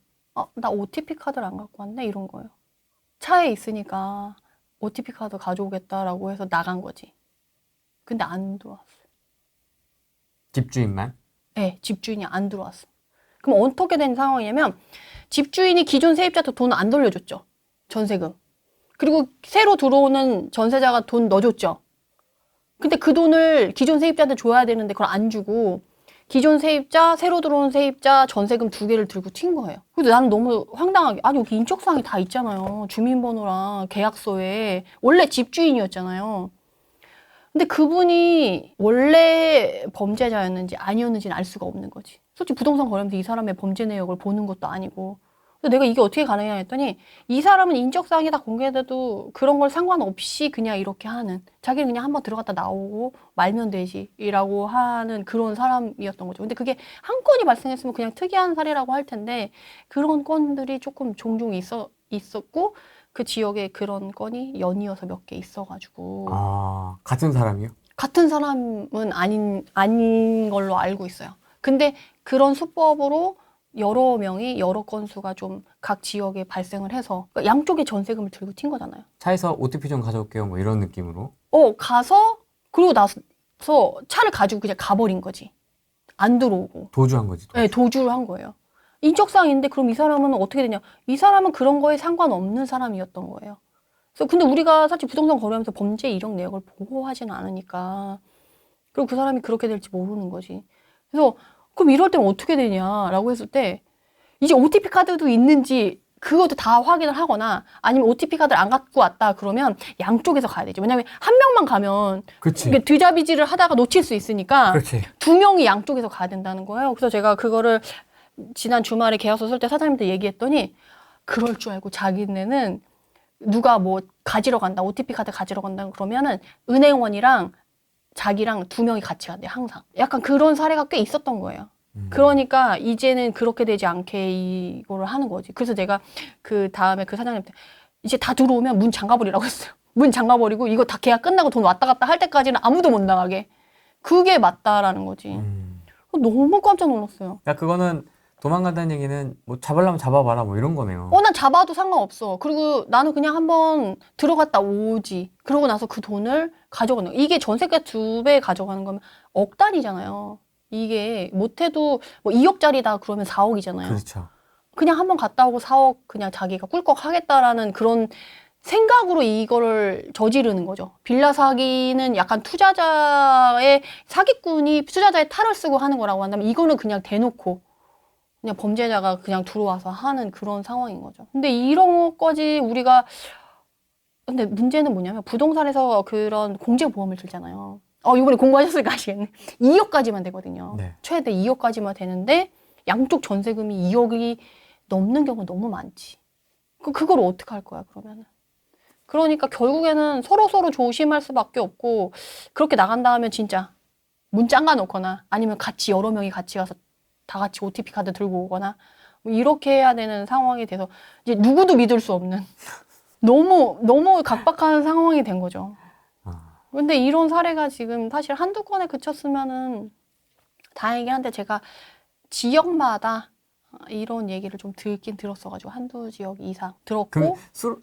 나 OTP 카드를 안 갖고 왔네? 이런 거예요. 차에 있으니까 OTP 카드 가져오겠다라고 해서 나간 거지. 근데 안 들어왔어요. 집주인만? 네, 집주인이 안 들어왔어. 그럼 어떻게 된 상황이냐면 집주인이 기존 세입자한테 돈 안 돌려줬죠. 전세금. 그리고 새로 들어오는 전세자가 돈 넣어줬죠. 근데 그 돈을 기존 세입자한테 줘야 되는데 그걸 안 주고 기존 세입자, 새로 들어온 세입자 전세금 2개를 들고 튄 거예요. 근데 나는 너무 황당하게, 아니 여기 인적사항이 다 있잖아요. 주민번호랑 계약서에. 원래 집주인이었잖아요. 근데 그분이 원래 범죄자였는지 아니었는지는 알 수가 없는 거지. 솔직히 부동산 거래하면서 이 사람의 범죄 내역을 보는 것도 아니고. 근데 내가 이게 어떻게 가능하냐 했더니 이 사람은 인적사항이 다 공개돼도 그런 걸 상관없이 그냥 이렇게 하는, 자기는 그냥 한번 들어갔다 나오고 말면 되지라고 하는 그런 사람이었던 거죠. 근데 그게 한 건이 발생했으면 그냥 특이한 사례라고 할 텐데 그런 건들이 조금 종종 있었고 그 지역에 그런 건이 연이어서 몇 개 있어가지고. 같은 사람이요? 같은 사람은 아닌 걸로 알고 있어요. 근데 그런 수법으로 여러 명이 여러 건수가 좀 각 지역에 발생을 해서 그러니까 양쪽에 전세금을 들고 튄 거잖아요. 차에서 OTP 좀 가져올게요. 뭐 이런 느낌으로. 가서 그리고 나서 차를 가지고 그냥 가버린 거지. 안 들어오고. 도주한 거지. 네, 도주를 한 거예요. 인적사항인데 그럼 이 사람은 어떻게 되냐? 이 사람은 그런 거에 상관없는 사람이었던 거예요. 그래서 근데 우리가 사실 부동산 거래하면서 범죄 이력 내역을 보호하지는 않으니까 그리고 그 사람이 그렇게 될지 모르는 거지. 그래서 그럼 이럴 때는 어떻게 되냐라고 했을 때 이제 OTP 카드도 있는지 그것도 다 확인을 하거나 아니면 OTP 카드를 안 갖고 왔다 그러면 양쪽에서 가야 되죠. 왜냐면 한 명만 가면 그치. 이게 뒤잡이질을 하다가 놓칠 수 있으니까 그렇지. 두 명이 양쪽에서 가야 된다는 거예요. 그래서 제가 그거를 지난 주말에 계약서 쓸 때 사장님한테 얘기했더니 그럴 줄 알고 자기네는 누가 뭐 가지러 간다, OTP 카드 가지러 간다 그러면은 은행원이랑 자기랑 두 명이 같이 간대요, 항상. 약간 그런 사례가 꽤 있었던 거예요. 그러니까 이제는 그렇게 되지 않게 이거를 하는 거지. 그래서 제가 그 다음에 그 사장님한테 이제 다 들어오면 문 잠가버리라고 했어요. 문 잠가버리고 이거 다 계약 끝나고 돈 왔다 갔다 할 때까지는 아무도 못 나가게. 그게 맞다라는 거지. 너무 깜짝 놀랐어요. 야, 그거는 도망간다는 얘기는 뭐 잡으려면 잡아봐라 뭐 이런 거네요. 난 잡아도 상관없어. 그리고 나는 그냥 한번 들어갔다 오지. 그러고 나서 그 돈을 가져가는 거야. 이게 전세가 2배 가져가는 거면 억 단위잖아요. 이게 못해도 뭐 2억짜리다 그러면 4억이잖아요. 그렇죠. 그냥 한번 갔다 오고 4억 그냥 자기가 꿀꺽 하겠다라는 그런 생각으로 이거를 저지르는 거죠. 빌라 사기는 약간 투자자의 사기꾼이 투자자의 탈을 쓰고 하는 거라고 한다면 이거는 그냥 대놓고 그냥 범죄자가 그냥 들어와서 하는 그런 상황인 거죠. 근데 이런 것까지 우리가 근데 문제는 뭐냐면 부동산에서 그런 공제보험을 들잖아요. 이번에 공부하셨으니까 아시겠네. 2억까지만 되거든요. 네. 최대 2억까지만 되는데 양쪽 전세금이 2억이 넘는 경우가 너무 많지. 그걸 어떻게 할 거야, 그러면은. 그러니까 결국에는 서로 조심할 수밖에 없고 그렇게 나간다 하면 진짜 문 잠가 놓거나 아니면 같이 여러 명이 같이 가서 다 같이 OTP 카드 들고 오거나 뭐 이렇게 해야 되는 상황이 돼서 이제 누구도 믿을 수 없는 너무 각박한 상황이 된 거죠. 근데 이런 사례가 지금 사실 한두 건에 그쳤으면은 다행이긴 한데 제가 지역마다 이런 얘기를 좀 듣긴 들었어가지고 한두 지역 이상 들었고. 그럼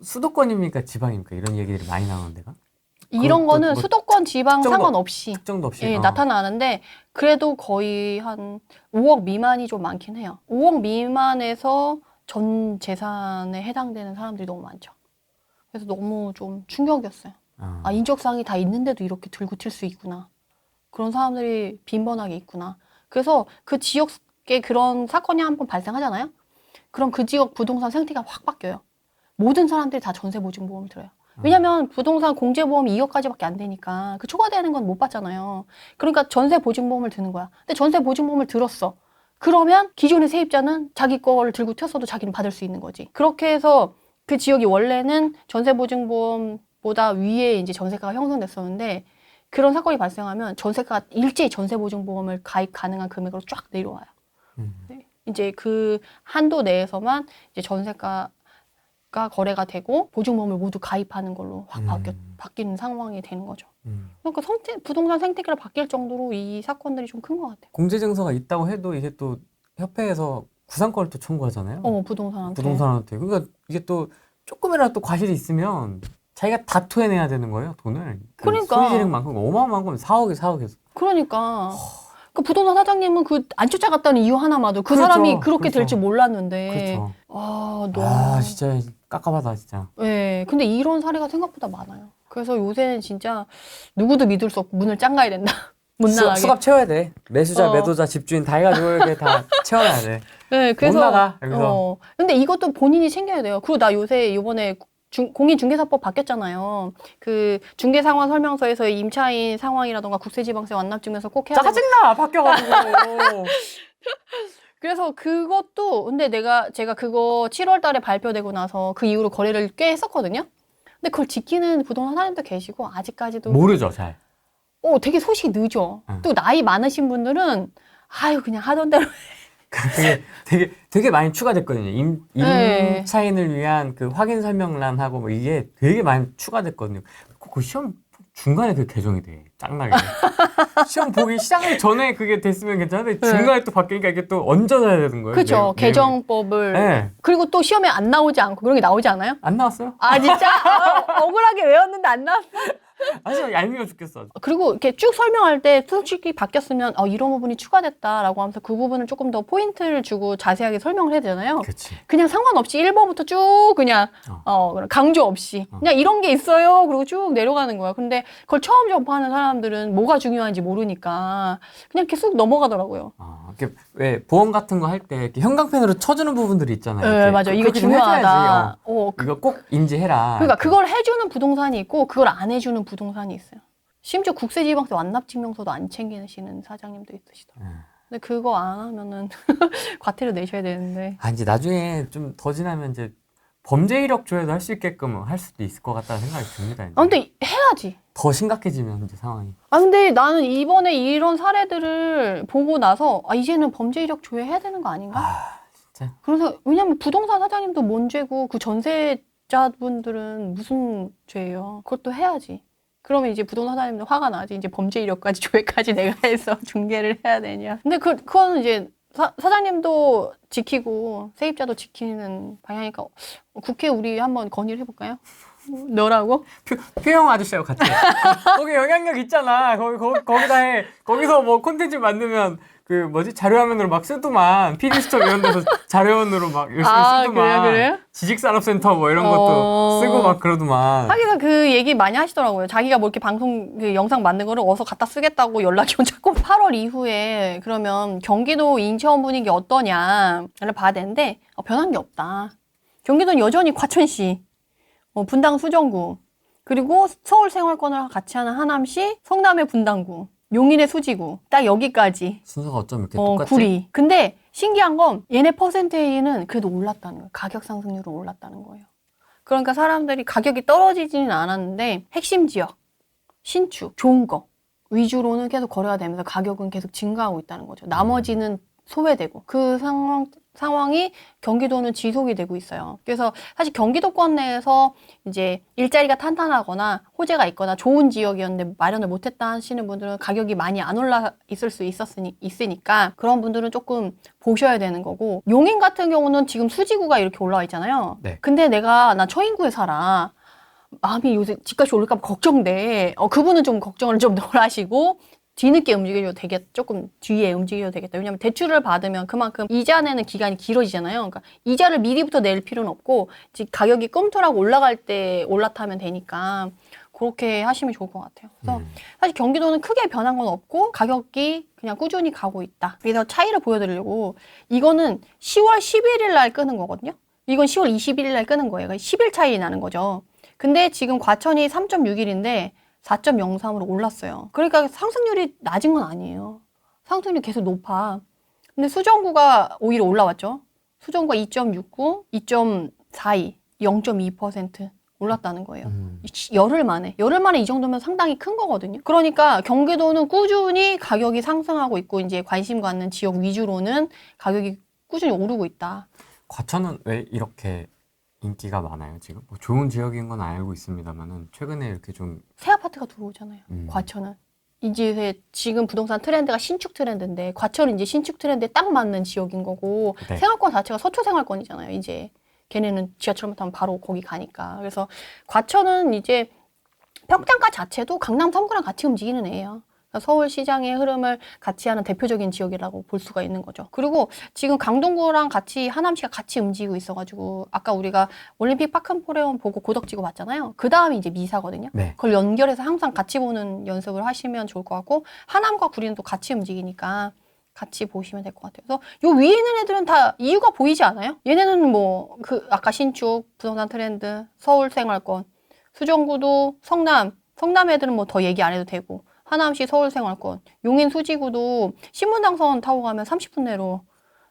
수도권입니까 지방입니까 이런 얘기들이 많이 나오는 데가? 이런 거는 뭐 수도권 지방 상관없이 특정도 없이 예, 나타나는데 그래도 거의 한 5억 미만이 좀 많긴 해요. 5억 미만에서 전 재산에 해당되는 사람들이 너무 많죠. 그래서 너무 좀 충격이었어요. 인적사항이 다 있는데도 이렇게 들고 튈 수 있구나. 그런 사람들이 빈번하게 있구나. 그래서 그 지역에 그런 사건이 한번 발생하잖아요. 그럼 그 지역 부동산 생태가 확 바뀌어요. 모든 사람들이 다 전세보증보험을 들어요. 왜냐면 부동산 공제보험이 2억까지밖에 안 되니까 그 초과되는 건 못 받잖아요. 그러니까 전세보증보험을 드는 거야. 근데 전세보증보험을 들었어. 그러면 기존의 세입자는 자기 거를 들고 튀었어도 자기는 받을 수 있는 거지. 그렇게 해서 그 지역이 원래는 전세보증보험보다 위에 이제 전세가가 형성됐었는데 그런 사건이 발생하면 전세가가 일제히 전세보증보험을 가입 가능한 금액으로 쫙 내려와요. 네. 이제 그 한도 내에서만 이제 전세가가 거래가 되고 보증보험을 모두 가입하는 걸로 확 바뀌는 상황이 되는 거죠. 그러니까 부동산 생태계가 바뀔 정도로 이 사건들이 좀 큰 것 같아요. 공제 증서가 있다고 해도 이게 또 협회에서 구상권을 또 청구하잖아요. 부동산한테. 그러니까 이게 또 조금이라도 또 과실이 있으면 자기가 다 토해내야 되는 거예요, 돈을. 그러니까. 손실액만큼 어마어마한 건 4억에서. 그러니까. 그 부동산 사장님은 그 안 쫓아갔다는 이유 하나마도 그 그렇죠. 사람이 그렇게 그렇죠. 될 줄 몰랐는데. 그렇죠. 너무. 진짜 깝깝하다, 진짜. 네. 근데 이런 사례가 생각보다 많아요. 그래서 요새는 진짜 누구도 믿을 수 없고 문을 짱가야 된다. 못 나가게. 수갑 채워야 돼. 매수자, 매도자, 집주인 다 해가지고 이렇게 다 채워야 돼. 네, 그래서. 못 나가, 여기서. 근데 이것도 본인이 챙겨야 돼요. 그리고 나 요새 이번에 공인중개사법 바뀌었잖아요. 그 중개상환 설명서에서 임차인 상황이라던가 국세지방세 완납증명서 꼭 해야 되는. 짜증나, 바뀌어가지고. 그래서 그것도 근데 제가 그거 7월 달에 발표되고 나서 그 이후로 거래를 꽤 했었거든요. 근데 그걸 지키는 부동산 사장님도 계시고 아직까지도 모르죠, 잘. 되게 소식이 늦어. 또 나이 많으신 분들은 그냥 하던 대로 되게 많이 추가됐거든요. 네. 임차인을 위한 그 확인 설명란하고 뭐 이게 되게 많이 추가됐거든요. 그 시험 중간에 그 개정이 돼. 짱나게. 시험 보기 시작 전에 그게 됐으면 괜찮은데 중간에 또 바뀌니까 이게 또 얹어져야 되는 거예요. 그렇죠. 개정법을. 네. 그리고 또 시험에 안 나오지 않고 그런 게 나오지 않아요? 안 나왔어요? 진짜? 억울하게 외웠는데 안 나왔어. 진짜 얄미워 죽겠어. 그리고 이렇게 쭉 설명할 때 솔직히 바뀌었으면 이런 부분이 추가됐다라고 하면서 그 부분을 조금 더 포인트를 주고 자세하게 설명을 해야 되잖아요. 그치. 그냥 상관없이 1번부터 쭉 그냥 강조 없이 그냥 이런 게 있어요. 그리고 쭉 내려가는 거야. 근데 그걸 처음 접하는 사람들은 뭐가 중요한지 모르니까 그냥 계속 넘어가더라고요. 이렇게 왜 보험 같은 거 할 때 이렇게 형광펜으로 쳐주는 부분들이 있잖아요. 네, 이렇게. 맞아. 이거 그렇게 좀 해줘야지. 중요하다. 이거 꼭 인지해라. 그러니까 그걸 해주는 부동산이 있고 그걸 안 해주는 부동산이 있어요. 심지어 국세지방세 완납증명서도 안 챙기시는 사장님도 있으시더라고요. 근데 그거 안 하면은 과태료 내셔야 되는데. 이제 나중에 좀 더 지나면 이제 범죄 이력 조회도 할 수 있게끔 할 수도 있을 것 같다는 생각이 듭니다. 이제. 근데 해야지. 더 심각해지면 이제 상황이. 근데 나는 이번에 이런 사례들을 보고 나서 이제는 범죄 이력 조회해야 되는 거 아닌가? 진짜. 그래서 왜냐면 부동산 사장님도 뭔 죄고 그 전세자분들은 무슨 죄예요. 그것도 해야지. 그러면 이제 부동산 사장님도 화가 나지. 이제 범죄 이력까지 조회까지 내가 해서 중개를 해야 되냐. 근데 그거는 이제 사장님도 지키고 세입자도 지키는 방향이니까 국회 우리 한번 건의를 해볼까요? 너라고? 표영 아저씨하고 같이. 거기 영향력 있잖아. 거기다 해. 거기서 뭐 콘텐츠 만들면 그 뭐지 자료화면으로 막 쓰더만 PD수첩 이런 데서 자료화면으로 막 열심히 쓰더만. 그래요? 지식산업센터 뭐 이런 것도 쓰고 막 그러더만. 하기가 그 얘기 많이 하시더라고요. 자기가 뭐 이렇게 방송 그 영상 만든 거를 어서 갖다 쓰겠다고 연락이 자꾸 8월 이후에 그러면 경기도 인천 분위기 어떠냐를 봐야 되는데 변한 게 없다. 경기도는 여전히 과천시, 분당 수정구, 그리고 서울 생활권을 같이 하는 하남시, 성남의 분당구, 용인의 수지구, 딱 여기까지. 순서가 어쩜 이렇게 똑같지? 구리. 근데 신기한 건 얘네 퍼센테이지는 그래도 올랐다는 거예요. 가격 상승률은 올랐다는 거예요. 그러니까 사람들이 가격이 떨어지지는 않았는데 핵심 지역, 신축, 좋은 거 위주로는 계속 거래가 되면서 가격은 계속 증가하고 있다는 거죠. 나머지는 소외되고 그 상황이 경기도는 지속이 되고 있어요. 그래서 사실 경기도권 내에서 이제 일자리가 탄탄하거나 호재가 있거나 좋은 지역이었는데 마련을 못했다 하시는 분들은 가격이 많이 안 올라 있을 수 있으니까 그런 분들은 조금 보셔야 되는 거고, 용인 같은 경우는 지금 수지구가 이렇게 올라와 있잖아요. 네. 근데 나 처인구에 살아. 마음이 요새 집값이 오를까 봐 걱정돼. 그분은 좀 걱정을 좀 덜 하시고 뒤늦게 움직여도 되겠다. 조금 뒤에 움직여도 되겠다. 왜냐면 대출을 받으면 그만큼 이자 내는 기간이 길어지잖아요. 그러니까 이자를 미리부터 낼 필요는 없고 가격이 꿈틀하고 올라갈 때 올라타면 되니까 그렇게 하시면 좋을 것 같아요. 그래서 사실 경기도는 크게 변한 건 없고 가격이 그냥 꾸준히 가고 있다. 그래서 차이를 보여드리려고 이거는 10월 11일 날 끄는 거거든요. 이건 10월 21일 날 끄는 거예요. 그러니까 10일 차이 나는 거죠. 근데 지금 과천이 3.6일인데 4.03으로 올랐어요. 그러니까 상승률이 낮은 건 아니에요. 상승률이 계속 높아. 근데 수정구가 오히려 올라왔죠. 수정구가 2.69, 2.42, 0.2% 올랐다는 거예요. 열흘 만에 이 정도면 상당히 큰 거거든요. 그러니까 경기도는 꾸준히 가격이 상승하고 있고 이제 관심 갖는 지역 위주로는 가격이 꾸준히 오르고 있다. 과천은 왜 이렇게 인기가 많아요 지금? 뭐 좋은 지역인 건 알고 있습니다만은 최근에 이렇게 좀 새 아파트가 들어오잖아요. 과천은 이제 지금 부동산 트렌드가 신축 트렌드인데 과천은 이제 신축 트렌드에 딱 맞는 지역인 거고 네. 생활권 자체가 서초 생활권이잖아요. 이제 걔네는 지하철만 타면 바로 거기 가니까. 그래서 과천은 이제 평당가 자체도 강남 3구랑 같이 움직이는 애예요. 서울시장의 흐름을 같이 하는 대표적인 지역이라고 볼 수가 있는 거죠. 그리고 지금 강동구랑 같이 하남시가 같이 움직이고 있어가지고 아까 우리가 올림픽 파크포레온 보고 고덕지구 봤잖아요. 그 다음이 이제 미사거든요. 네. 그걸 연결해서 항상 같이 보는 연습을 하시면 좋을 것 같고 하남과 구리는 또 같이 움직이니까 같이 보시면 될 것 같아요. 그래서 요 위에 있는 애들은 다 이유가 보이지 않아요? 얘네는 뭐 아까 신축, 부동산 트렌드, 서울 생활권, 수정구도 성남 애들은 뭐 더 얘기 안 해도 되고 하남시 서울 생활권, 용인 수지구도 신분당선 타고 가면 30분 내로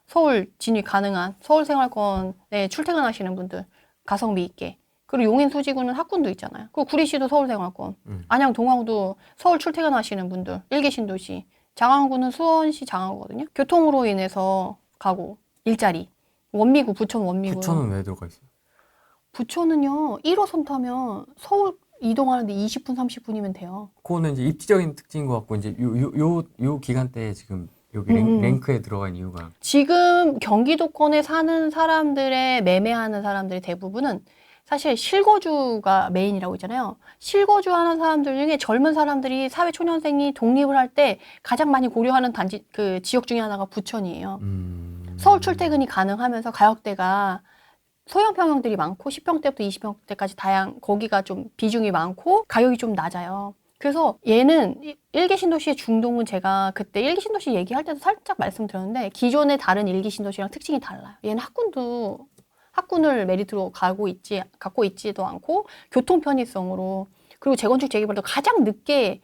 서울 진입 가능한 서울 생활권에 출퇴근하시는 분들 가성비 있게. 그리고 용인 수지구는 학군도 있잖아요. 그리고 구리시도 서울 생활권, 안양 동항도 서울 출퇴근하시는 분들, 일개 신도시. 장안구는 수원시 장안구거든요. 교통으로 인해서 가고 일자리. 원미구, 부천 원미구. 부천은 왜 들어가 있어요? 부천은요 1호선 타면 서울 이동하는데 20분, 30분이면 돼요. 그거는 이제 입지적인 특징인 것 같고 이제 요 기간대에 지금 여기 랭크에 들어간 이유가 지금 경기도권에 사는 사람들의 매매하는 사람들의 대부분은 사실 실거주가 메인이라고 있잖아요. 실거주 하는 사람들 중에 젊은 사람들이 사회 초년생이 독립을 할 때 가장 많이 고려하는 그 지역 중에 하나가 부천이에요. 서울 출퇴근이 가능하면서 가격대가 소형 평형들이 많고 10평대부터 20평대까지 거기가 좀 비중이 많고 가격이 좀 낮아요. 그래서 얘는 일기 신도시의 중동은 제가 그때 일기 신도시 얘기할 때도 살짝 말씀드렸는데 기존의 다른 일기 신도시랑 특징이 달라요. 얘는 학군을 메리트로 갖고 있지도 않고 교통 편의성으로 그리고 재건축 재개발도 가장 늦게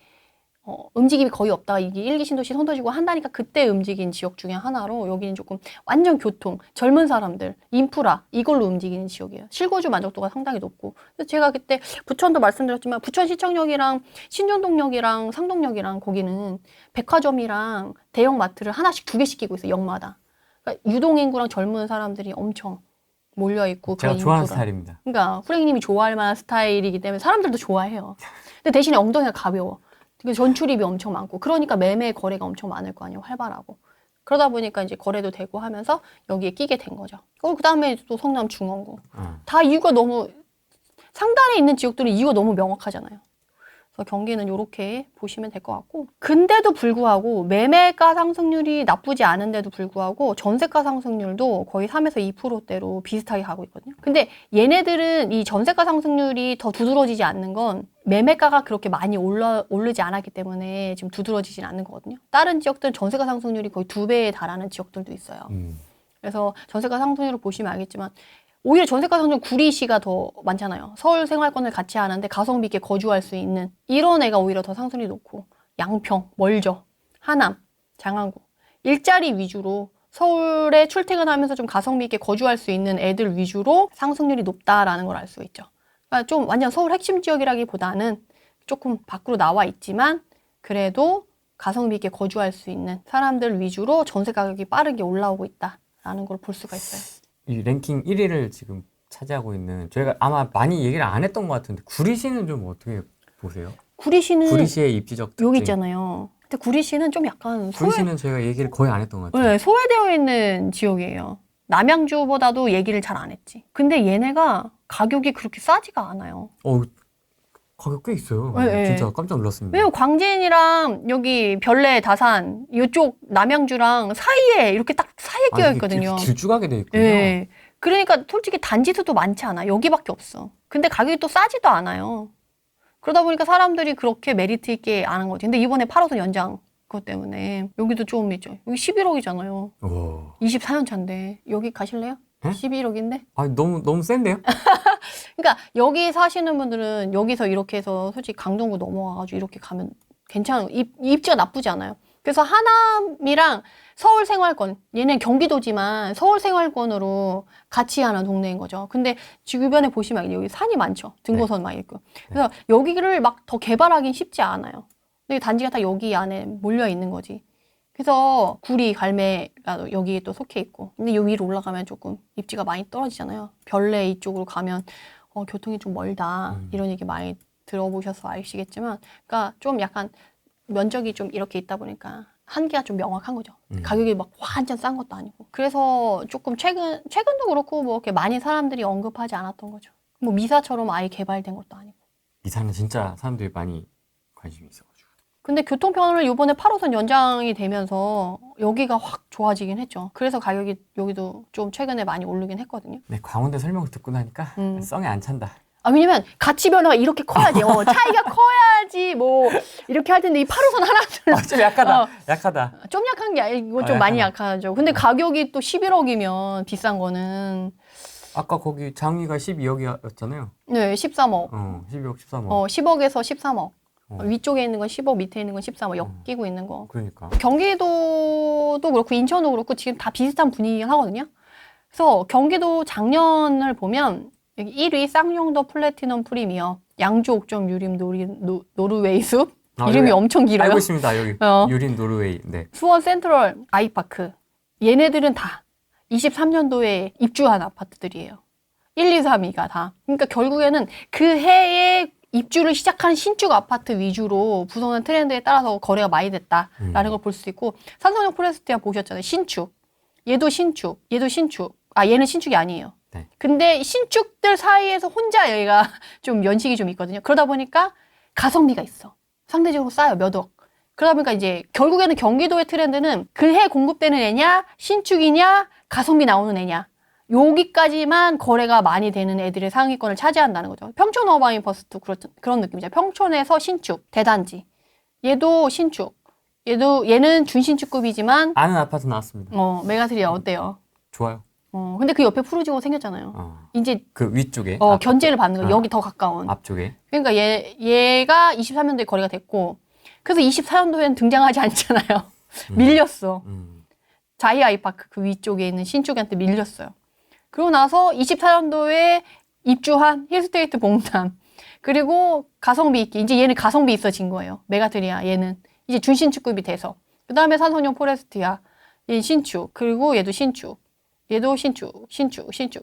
움직임이 거의 없다가 이게 일기 신도시 선도지구 한다니까 그때 움직인 지역 중에 하나로 여기는 조금 완전 교통, 젊은 사람들, 인프라 이걸로 움직이는 지역이에요. 실거주 만족도가 상당히 높고 그래서 제가 그때 부천도 말씀드렸지만 부천시청역이랑 신촌동역이랑 상동역이랑 거기는 백화점이랑 대형마트를 하나씩 2개씩 끼고 있어요. 역마다. 그러니까 유동인구랑 젊은 사람들이 엄청 몰려있고 제가 좋아하는 스타일입니다. 그러니까 후랭이님이 좋아할 만한 스타일이기 때문에 사람들도 좋아해요. 근데 대신에 엉덩이가 가벼워. 전출입이 엄청 많고 그러니까 매매 거래가 엄청 많을 거 아니에요. 활발하고. 그러다 보니까 이제 거래도 되고 하면서 여기에 끼게 된 거죠. 그 다음에 또 성남 중원구. 다 이유가 너무 상단에 있는 지역들은 이유가 너무 명확하잖아요. 그래서 경기는 이렇게 보시면 될 것 같고 근데도 불구하고 매매가 상승률이 나쁘지 않은데도 불구하고 전세가 상승률도 거의 3에서 2%대로 비슷하게 가고 있거든요. 근데 얘네들은 이 전세가 상승률이 더 두드러지지 않는 건 매매가가 그렇게 많이 오르지 않았기 때문에 지금 두드러지진 않는 거거든요. 다른 지역들은 전세가 상승률이 거의 2배에 달하는 지역들도 있어요. 그래서 전세가 상승률을 보시면 알겠지만 오히려 전세가 상승 구리시가 더 많잖아요. 서울 생활권을 같이 하는데 가성비 있게 거주할 수 있는 이런 애가 오히려 더 상승률이 높고 양평, 멀저, 하남, 장안구 일자리 위주로 서울에 출퇴근하면서 좀 가성비 있게 거주할 수 있는 애들 위주로 상승률이 높다라는 걸 알 수 있죠. 그러니까 좀 완전 서울 핵심 지역이라기보다는 조금 밖으로 나와 있지만 그래도 가성비 있게 거주할 수 있는 사람들 위주로 전세 가격이 빠르게 올라오고 있다라는 걸 볼 수가 있어요. 이 랭킹 1위를 지금 차지하고 있는 저희가 아마 많이 얘기를 안 했던 것 같은데 구리시는 좀 어떻게 보세요? 구리시의 입지적 특징. 여기 있잖아요. 근데 구리시는 좀 약간 구리시는 저희가 얘기를 거의 안 했던 것 같아요. 네, 소외되어 있는 지역이에요. 남양주보다도 얘기를 잘 안 했지. 근데 얘네가 가격이 그렇게 싸지가 않아요. 가격 꽤 있어요. 네, 진짜 네. 깜짝 놀랐습니다. 왜냐면 광진이랑 여기 별내, 다산 이쪽 남양주랑 사이에 이렇게 딱 사이에 끼어 있거든요. 길쭉하게 돼 있군요. 네. 그러니까 솔직히 단지수도 많지 않아. 여기밖에 없어. 근데 가격이 또 싸지도 않아요. 그러다 보니까 사람들이 그렇게 메리트 있게 안 한 거지. 근데 이번에 8호선 연장 그것 때문에 여기도 좀 있죠. 여기 11억이잖아요. 24년 차인데 여기 가실래요? 네? 11억인데? 너무 센데요? 그러니까 여기 사시는 분들은 여기서 이렇게 해서 솔직히 강동구 넘어가가지고 이렇게 가면 괜찮아요. 입지가 나쁘지 않아요. 그래서 하남이랑 서울 생활권, 얘는 경기도지만 서울 생활권으로 같이 하는 동네인 거죠. 근데 주변에 보시면 여기 산이 많죠. 등고선 많이 있고. 그래서 여기를 막 더 개발하긴 쉽지 않아요. 근데 단지가 다 여기 안에 몰려 있는 거지. 그래서 구리, 갈매가 여기에 또 속해 있고. 근데 여기 위로 올라가면 조금 입지가 많이 떨어지잖아요. 별내 이쪽으로 가면 교통이 좀 멀다. 이런 얘기 많이 들어보셔서 아시겠지만, 그러니까 좀 약간 면적이 좀 이렇게 있다 보니까 한계가 좀 명확한 거죠. 가격이 막 완전 싼 것도 아니고. 그래서 조금 최근도 그렇고 뭐 이렇게 많이 사람들이 언급하지 않았던 거죠. 뭐 미사처럼 아예 개발된 것도 아니고. 미사는 진짜 사람들이 많이 관심이 있어가지고. 근데 교통편을 이번에 8호선 연장이 되면서 여기가 확 좋아지긴 했죠. 그래서 가격이 여기도 좀 최근에 많이 오르긴 했거든요. 네, 광운대 설명을 듣고 나니까 썽에 안 찬다. 왜냐면 가치 변화가 이렇게 커야지. 차이가 커야지 뭐 이렇게 할 텐데 이 8호선 하나둘 좀 약하다. 약하다. 좀 약한 게 아니고 좀 많이 약하죠. 근데 가격이 또 11억이면 비싼 거는 아까 거기 장위가 12억이었잖아요. 네, 13억. 12억, 13억. 10억에서 13억. 위쪽에 있는 건 10억, 밑에 있는 건 13억. 엮이고 있는 거. 그러니까. 경기도도 그렇고 인천도 그렇고 지금 다 비슷한 분위기긴 하거든요. 그래서 경기도 작년을 보면 여기 1위 쌍용더 플래티넘 프리미어, 양주 옥점 유림 노르웨이 숲. 이름이 여기 엄청 길어요. 알고 있습니다. 여기 유림 노르웨이. 네. 수원 센트럴 아이파크. 얘네들은 다 23년도에 입주한 아파트들이에요. 1, 2, 3위가 다. 그러니까 결국에는 그 해에 입주를 시작한 신축 아파트 위주로 부동산 트렌드에 따라서 거래가 많이 됐다라는 걸 볼 수 있고, 산성역 포레스티아 보셨잖아요. 신축. 얘도 신축. 얘도 신축. 얘는 신축이 아니에요. 네. 근데 신축들 사이에서 혼자 얘가 좀 연식이 좀 있거든요. 그러다 보니까 가성비가 있어. 상대적으로 싸요. 몇 억. 그러다 보니까 이제 결국에는 경기도의 트렌드는 그 해 공급되는 애냐, 신축이냐, 가성비 나오는 애냐. 여기까지만 거래가 많이 되는 애들의 상위권을 차지한다는 거죠. 평촌 어바인 버스트 그런 느낌이죠. 평촌에서 신축, 대단지. 얘도 신축. 얘는 준신축급이지만 아는 아파트 나왔습니다. 메가트리아 어때요? 좋아요. 근데 그 옆에 푸르지오 생겼잖아요. 이제 그 위쪽에 견제를 받는 거 여기 더 가까운. 앞쪽에. 그러니까 얘가 23년도에 거래가 됐고 그래서 24년도에는 등장하지 않잖아요. 밀렸어. 자이 아이파크 그 위쪽에 있는 신축한테 밀렸어요. 그러고 나서 24년도에 입주한 힐스테이트 봉담 그리고 가성비 있게 이제 얘는 가성비 있어진 거예요. 메가트리아 얘는 이제 준신축급이 돼서 그 다음에 산소년 포레스트야 얘 신축 그리고 얘도 신축 얘도 신축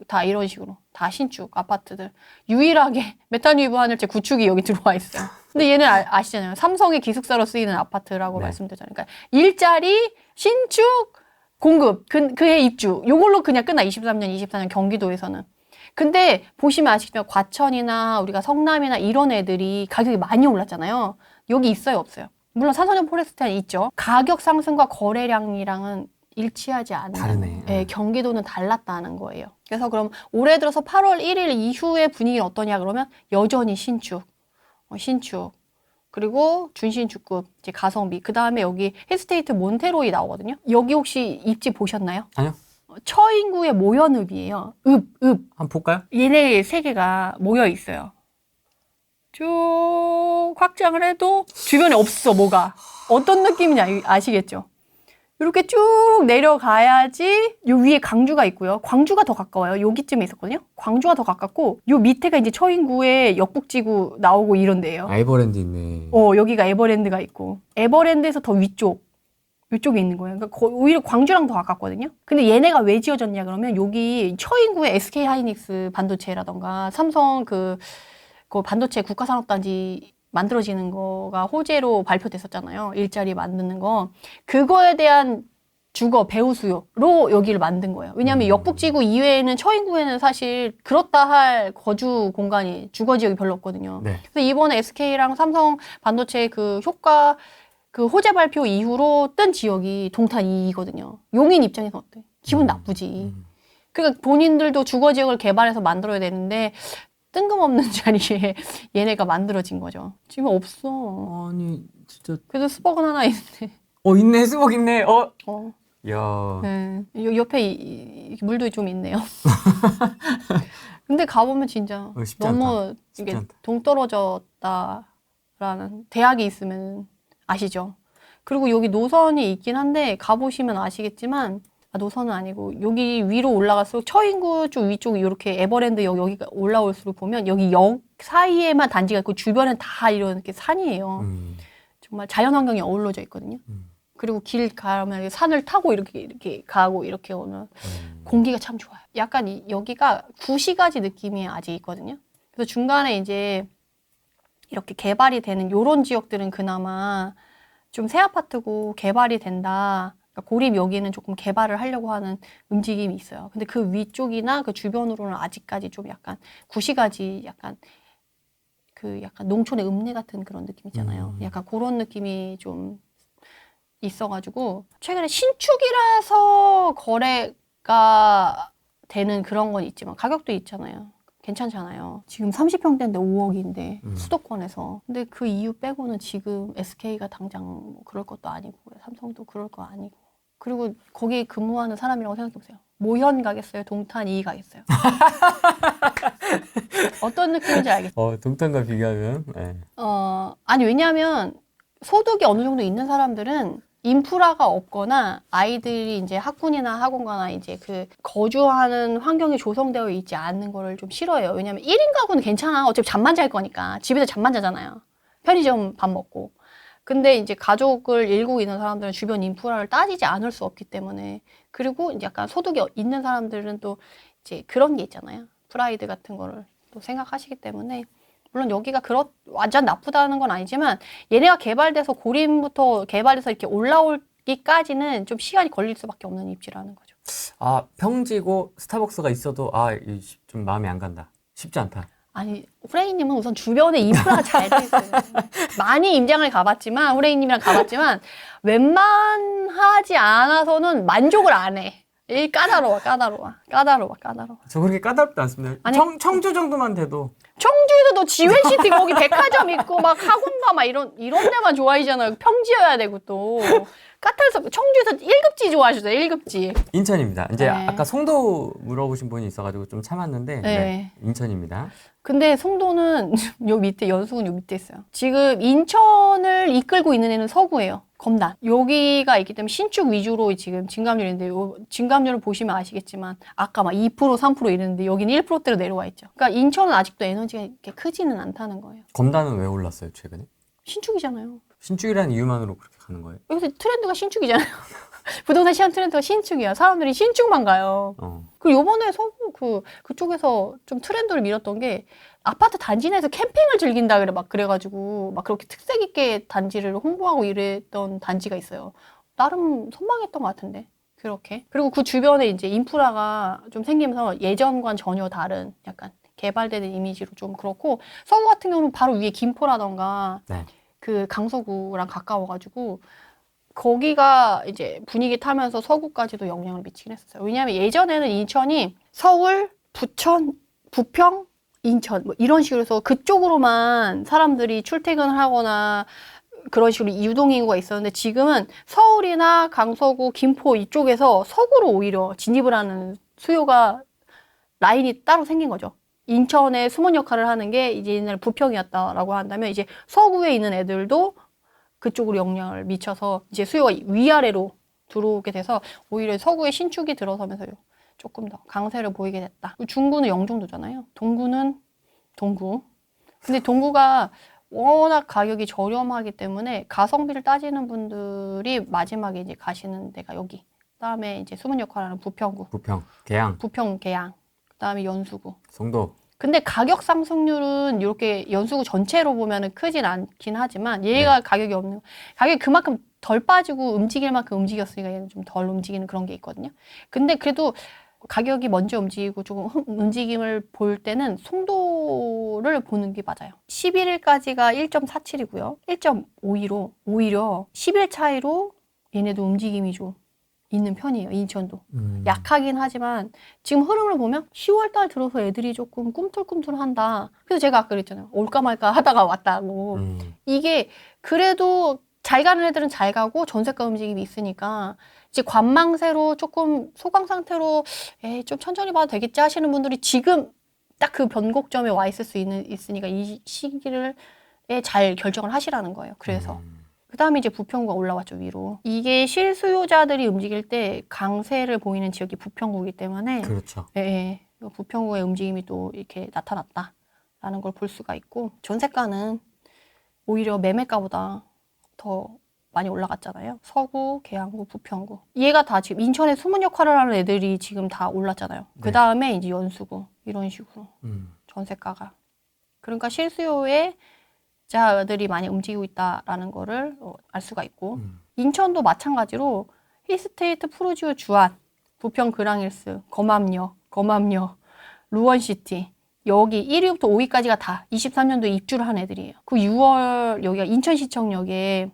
다 이런 식으로 다 신축 아파트들 유일하게 메타뉴브 하늘채 구축이 여기 들어와 있어요. 근데 얘는 아시잖아요. 삼성의 기숙사로 쓰이는 아파트라고 네. 말씀드렸잖아요. 그러니까 일자리 신축 공급 그해 입주 요걸로 그냥 끝나 23년 24년 경기도에서는. 근데 보시면 아시겠지만 과천이나 우리가 성남이나 이런 애들이 가격이 많이 올랐잖아요. 여기 있어요 없어요? 물론 산소년 포레스트는 있죠. 가격 상승과 거래량이랑은 일치하지 않는 다르네. 예, 경기도는 달랐다는 거예요. 그래서 그럼 올해 들어서 8월 1일 이후의 분위기는 어떠냐 그러면 여전히 신축 그리고 준신축급 이제 가성비 그 다음에 여기 힐스테이트 몬테로이 나오거든요. 여기 혹시 입지 보셨나요? 아니요. 처인구의 모연읍이에요. 읍. 한번 볼까요? 얘네 세 개가 모여 있어요. 쭉 확장을 해도 주변에 없어 뭐가. 어떤 느낌이냐 아시겠죠? 이렇게 쭉 내려가야지 요 위에 광주가 있고요. 광주가 더 가까워요. 여기쯤에 있었거든요. 광주가 더 가깝고 요 밑에가 이제 처인구의 역북지구 나오고 이런 데예요. 에버랜드 있네. 여기가 에버랜드가 있고 에버랜드에서 더 위쪽에 있는 거예요. 그러니까 오히려 광주랑 더 가깝거든요. 근데 얘네가 왜 지어졌냐 그러면 여기 처인구의 SK 하이닉스 반도체라던가 삼성 그 반도체 국가산업단지 만들어지는 거가 호재로 발표됐었잖아요. 일자리 만드는 거. 그거에 대한 배후 수요로 여기를 만든 거예요. 왜냐하면 역북지구 이외에는 처인구에는 사실 그렇다 할 거주 공간이 주거 지역이 별로 없거든요. 네. 그래서 이번에 SK랑 삼성 반도체 그 효과 그 호재 발표 이후로 뜬 지역이 동탄 2거든요. 용인 입장에서 어때? 기분 나쁘지. 그러니까 본인들도 주거 지역을 개발해서 만들어야 되는데 뜬금없는 자리에 얘네가 만들어진 거죠. 지금 없어. 아니 진짜. 그래도 수박은 하나 있네. 있네 수박 있네. 야. 네. 옆에 물도 좀 있네요. 근데 가보면 진짜 쉽지 너무 쉽지 이게 않다. 동떨어졌다라는 대학이 있으면 아시죠? 그리고 여기 노선이 있긴 한데 가보시면 아시겠지만 노선은 아니고 여기 위로 올라갈수록 처인구 쪽 위쪽 이렇게 에버랜드 여기가 올라올수록 보면 여기 역 사이에만 단지가 있고 주변은 다 이렇게 산이에요. 정말 자연환경이 어우러져 있거든요. 그리고 길 가면 산을 타고 이렇게 가고 이렇게 오면 공기가 참 좋아요. 약간 여기가 구시가지 느낌이 아직 있거든요. 그래서 중간에 이제 이렇게 개발이 되는 요런 지역들은 그나마 좀 새 아파트고 개발이 된다. 그러니까 고립 여기는 조금 개발을 하려고 하는 움직임이 있어요. 근데 그 위쪽이나 그 주변으로는 아직까지 좀 약간 구시가지 약간 농촌의 읍내 같은 그런 느낌 있잖아요. 약간 그런 느낌이 좀 있어가지고 최근에 신축이라서 거래가 되는 그런 건 있지만 가격도 있잖아요. 괜찮잖아요. 지금 30평대인데 5억인데 수도권에서. 근데 그 이유 빼고는 지금 SK가 당장 뭐 그럴 것도 아니고 삼성도 그럴 거 아니고. 그리고 거기 근무하는 사람이라고 생각해보세요. 모현 가겠어요? 동탄 2 가겠어요? 어떤 느낌인지 알겠어요? 동탄과 비교하면 네. 아니 왜냐하면 소득이 어느 정도 있는 사람들은 인프라가 없거나 아이들이 이제 학군이나 학원 가나 이제 그 거주하는 환경이 조성되어 있지 않는 거를 좀 싫어해요. 왜냐면 1인 가구는 괜찮아. 어차피 잠만 잘 거니까. 집에서 잠만 자잖아요. 편의점 밥 먹고. 근데 이제 가족을 일구고 있는 사람들은 주변 인프라를 따지지 않을 수 없기 때문에. 그리고 이제 약간 소득이 있는 사람들은 또 이제 그런 게 있잖아요. 프라이드 같은 거를 또 생각하시기 때문에. 물론 여기가 완전 나쁘다는 건 아니지만 얘네가 개발돼서 고림부터 개발해서 이렇게 올라오기까지는 좀 시간이 걸릴 수밖에 없는 입지라는 거죠. 평지고 스타벅스가 있어도 좀 마음이 안 간다. 쉽지 않다. 아니 후레이님은 우선 주변에 인프라가 잘 돼 있어요. 많이 임장을 후레이님이랑 가봤지만 웬만하지 않아서는 만족을 안 해. 까다로워. 저 그렇게 까다롭지 않습니다. 아니, 청주 정도만 돼도 청주에도 너 지회시티 거기 백화점 있고 막 학원가 막 이런 데만 좋아하시잖아요. 평지여야 되고 또. 까탈서 청주에서 1급지 좋아하시죠. 1급지. 인천입니다. 이제 네. 아까 송도 물어보신 분이 있어가지고 좀 참았는데 네. 인천입니다. 근데 송도는 요 밑에 연수군 요 밑에 있어요. 지금 인천을 이끌고 있는 애는 서구예요. 검단. 여기가 있기 때문에 신축 위주로 지금 증감률인데 요 증감률을 보시면 아시겠지만 아까 막 2% 3% 이랬는데 여기는 1%대로 내려와 있죠. 그러니까 인천은 아직도 에너지가 이렇게 크지는 않다는 거예요. 검단은 왜 올랐어요 최근에? 신축이잖아요. 신축이라는 이유만으로 그렇게 가는 거예요? 여기서 트렌드가 신축이잖아요. 부동산 시장 트렌드가 신축이야. 사람들이 신축만 가요. 그리고 요번에 서구 그쪽에서 좀 트렌드를 밀었던 게 아파트 단지 내에서 캠핑을 즐긴다 그래 막 그래가지고 막 그렇게 특색 있게 단지를 홍보하고 이랬던 단지가 있어요. 나름 선방했던 것 같은데 그렇게. 그리고 그 주변에 이제 인프라가 좀 생기면서 예전과는 전혀 다른 약간 개발되는 이미지로 좀 그렇고 서구 같은 경우는 바로 위에 김포라던가 네. 그 강서구랑 가까워가지고 거기가 이제 분위기 타면서 서구까지도 영향을 미치긴 했었어요. 왜냐하면 예전에는 인천이 서울, 부천, 부평, 인천 뭐 이런 식으로 해서 그쪽으로만 사람들이 출퇴근을 하거나 그런 식으로 유동인구가 있었는데 지금은 서울이나 강서구, 김포 이쪽에서 서구로 오히려 진입을 하는 수요가 라인이 따로 생긴 거죠. 인천의 수문 역할을 하는 게 이제 옛날에 부평이었다라고 한다면 이제 서구에 있는 애들도 그쪽으로 영향을 미쳐서 이제 수요가 위아래로 들어오게 돼서 오히려 서구에 신축이 들어서면서 조금 더 강세를 보이게 됐다. 중구는 영종도잖아요. 동구는 동구. 근데 동구가 워낙 가격이 저렴하기 때문에 가성비를 따지는 분들이 마지막에 이제 가시는 데가 여기. 그다음에 이제 수문 역할하는 부평구. 부평, 계양, 부평, 계양. 그다음에 연수구. 송도. 근데 가격 상승률은 이렇게 연수구 전체로 보면은 크진 않긴 하지만 얘가 네. 가격이 없는 가격이 그만큼 덜 빠지고 움직일 만큼 움직였으니까 얘는 좀 덜 움직이는 그런 게 있거든요. 근데 그래도 가격이 먼저 움직이고 조금 움직임을 볼 때는 송도를 보는 게 맞아요. 11일까지가 1.47이고요. 1.52로 오히려 10일 차이로 얘네도 움직임이 좀 있는 편이에요. 인천도. 약하긴 하지만 지금 흐름을 보면 10월 달 들어서 애들이 조금 꿈틀꿈틀한다. 그래서 제가 아까 그랬잖아요. 올까 말까 하다가 왔다고. 이게 그래도 잘 가는 애들은 잘 가고 전세가 움직임이 있으니까 이제 관망세로 조금 소강 상태로 좀 천천히 봐도 되겠지 하시는 분들이 지금 딱 그 변곡점에 와 있을 수 있으니까 이 시기를 잘 결정을 하시라는 거예요. 그래서. 그 다음에 이제 부평구가 올라왔죠, 위로. 이게 실수요자들이 움직일 때 강세를 보이는 지역이 부평구이기 때문에. 그렇죠. 예, 부평구의 움직임이 또 이렇게 나타났다라는 걸 볼 수가 있고, 전세가는 오히려 매매가보다 더 많이 올라갔잖아요. 서구, 계양구, 부평구. 얘가 다 지금 인천에 수문 역할을 하는 애들이 지금 다 올랐잖아요. 네. 그 다음에 이제 연수구. 이런 식으로. 전세가가. 그러니까 실수요에 자들이 많이 움직이고 있다라는 거를 알 수가 있고 인천도 마찬가지로 힐스테이트, 프루지오, 주안, 부평 그랑힐스, 검암역, 루원시티 여기 1위부터 5위까지가 다 23년도에 입주를 한 애들이에요. 그 6월 여기가 인천시청역에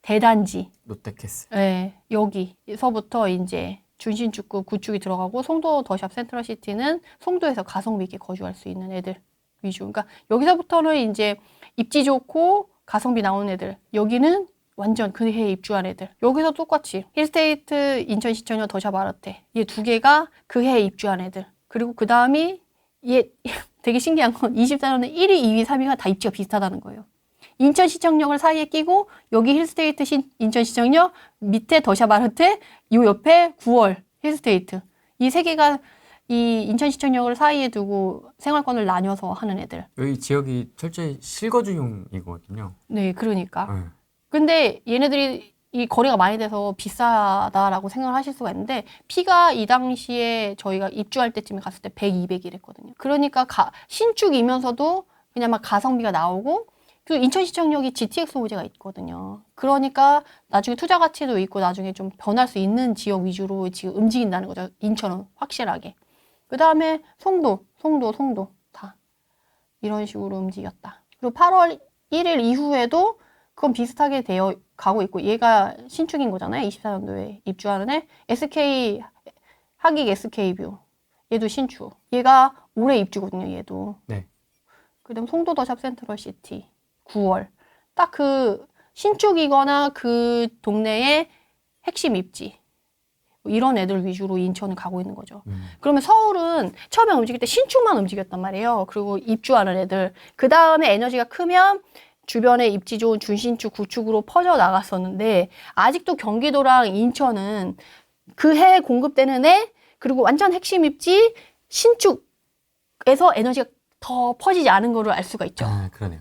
대단지 롯데캐슬. 네, 여기서부터 이제 준신축구 구축이 들어가고 송도 더샵 센트럴시티는 송도에서 가성비 있게 거주할 수 있는 애들 위주. 그러니까 여기서부터는 이제 입지 좋고 가성비 나오는 애들. 여기는 완전 그 해에 입주한 애들. 여기서 똑같이 힐스테이트, 인천시청역, 더샵 아르테 이 두 개가 그 해에 입주한 애들. 그리고 그 다음이 얘 되게 신기한 건 24년에 1위, 2위, 3위가 다 입지가 비슷하다는 거예요. 인천시청역을 사이에 끼고 여기 힐스테이트 인천시청역 밑에 더샵 아르테 요 옆에 9월 힐스테이트 이 세 개가 이 인천시청역을 사이에 두고 생활권을 나뉘어서 하는 애들. 여기 지역이 철저히 실거주용이거든요. 네, 그러니까. 근데 얘네들이 이 거리가 많이 돼서 비싸다라고 생각을 하실 수가 있는데 피가 이 당시에 저희가 입주할 때쯤에 갔을 때 100, 200 이랬거든요. 그러니까 신축이면서도 그냥 막 가성비가 나오고 그리고 인천시청역이 GTX 호재가 있거든요. 그러니까 나중에 투자 가치도 있고 나중에 좀 변할 수 있는 지역 위주로 지금 움직인다는 거죠. 인천은 확실하게. 그 다음에 송도 다 이런 식으로 움직였다. 그리고 8월 1일 이후에도 그건 비슷하게 되어 가고 있고 얘가 신축인 거잖아요. 24년도에 입주하는 애. SK 하객 SK뷰. 얘도 신축. 얘가 올해 입주거든요, 얘도. 네. 그다음 송도더샵 센트럴시티 9월. 딱 그 신축이거나 그 동네의 핵심 입지. 이런 애들 위주로 인천을 가고 있는 거죠. 그러면 서울은 처음에 움직일 때 신축만 움직였단 말이에요. 그리고 입주하는 애들. 그 다음에 에너지가 크면 주변에 입지 좋은 준신축, 구축으로 퍼져 나갔었는데 아직도 경기도랑 인천은 그 해 공급되는 애 그리고 완전 핵심 입지 신축에서 에너지가 더 퍼지지 않은 거를 알 수가 있죠. 아, 그러네요.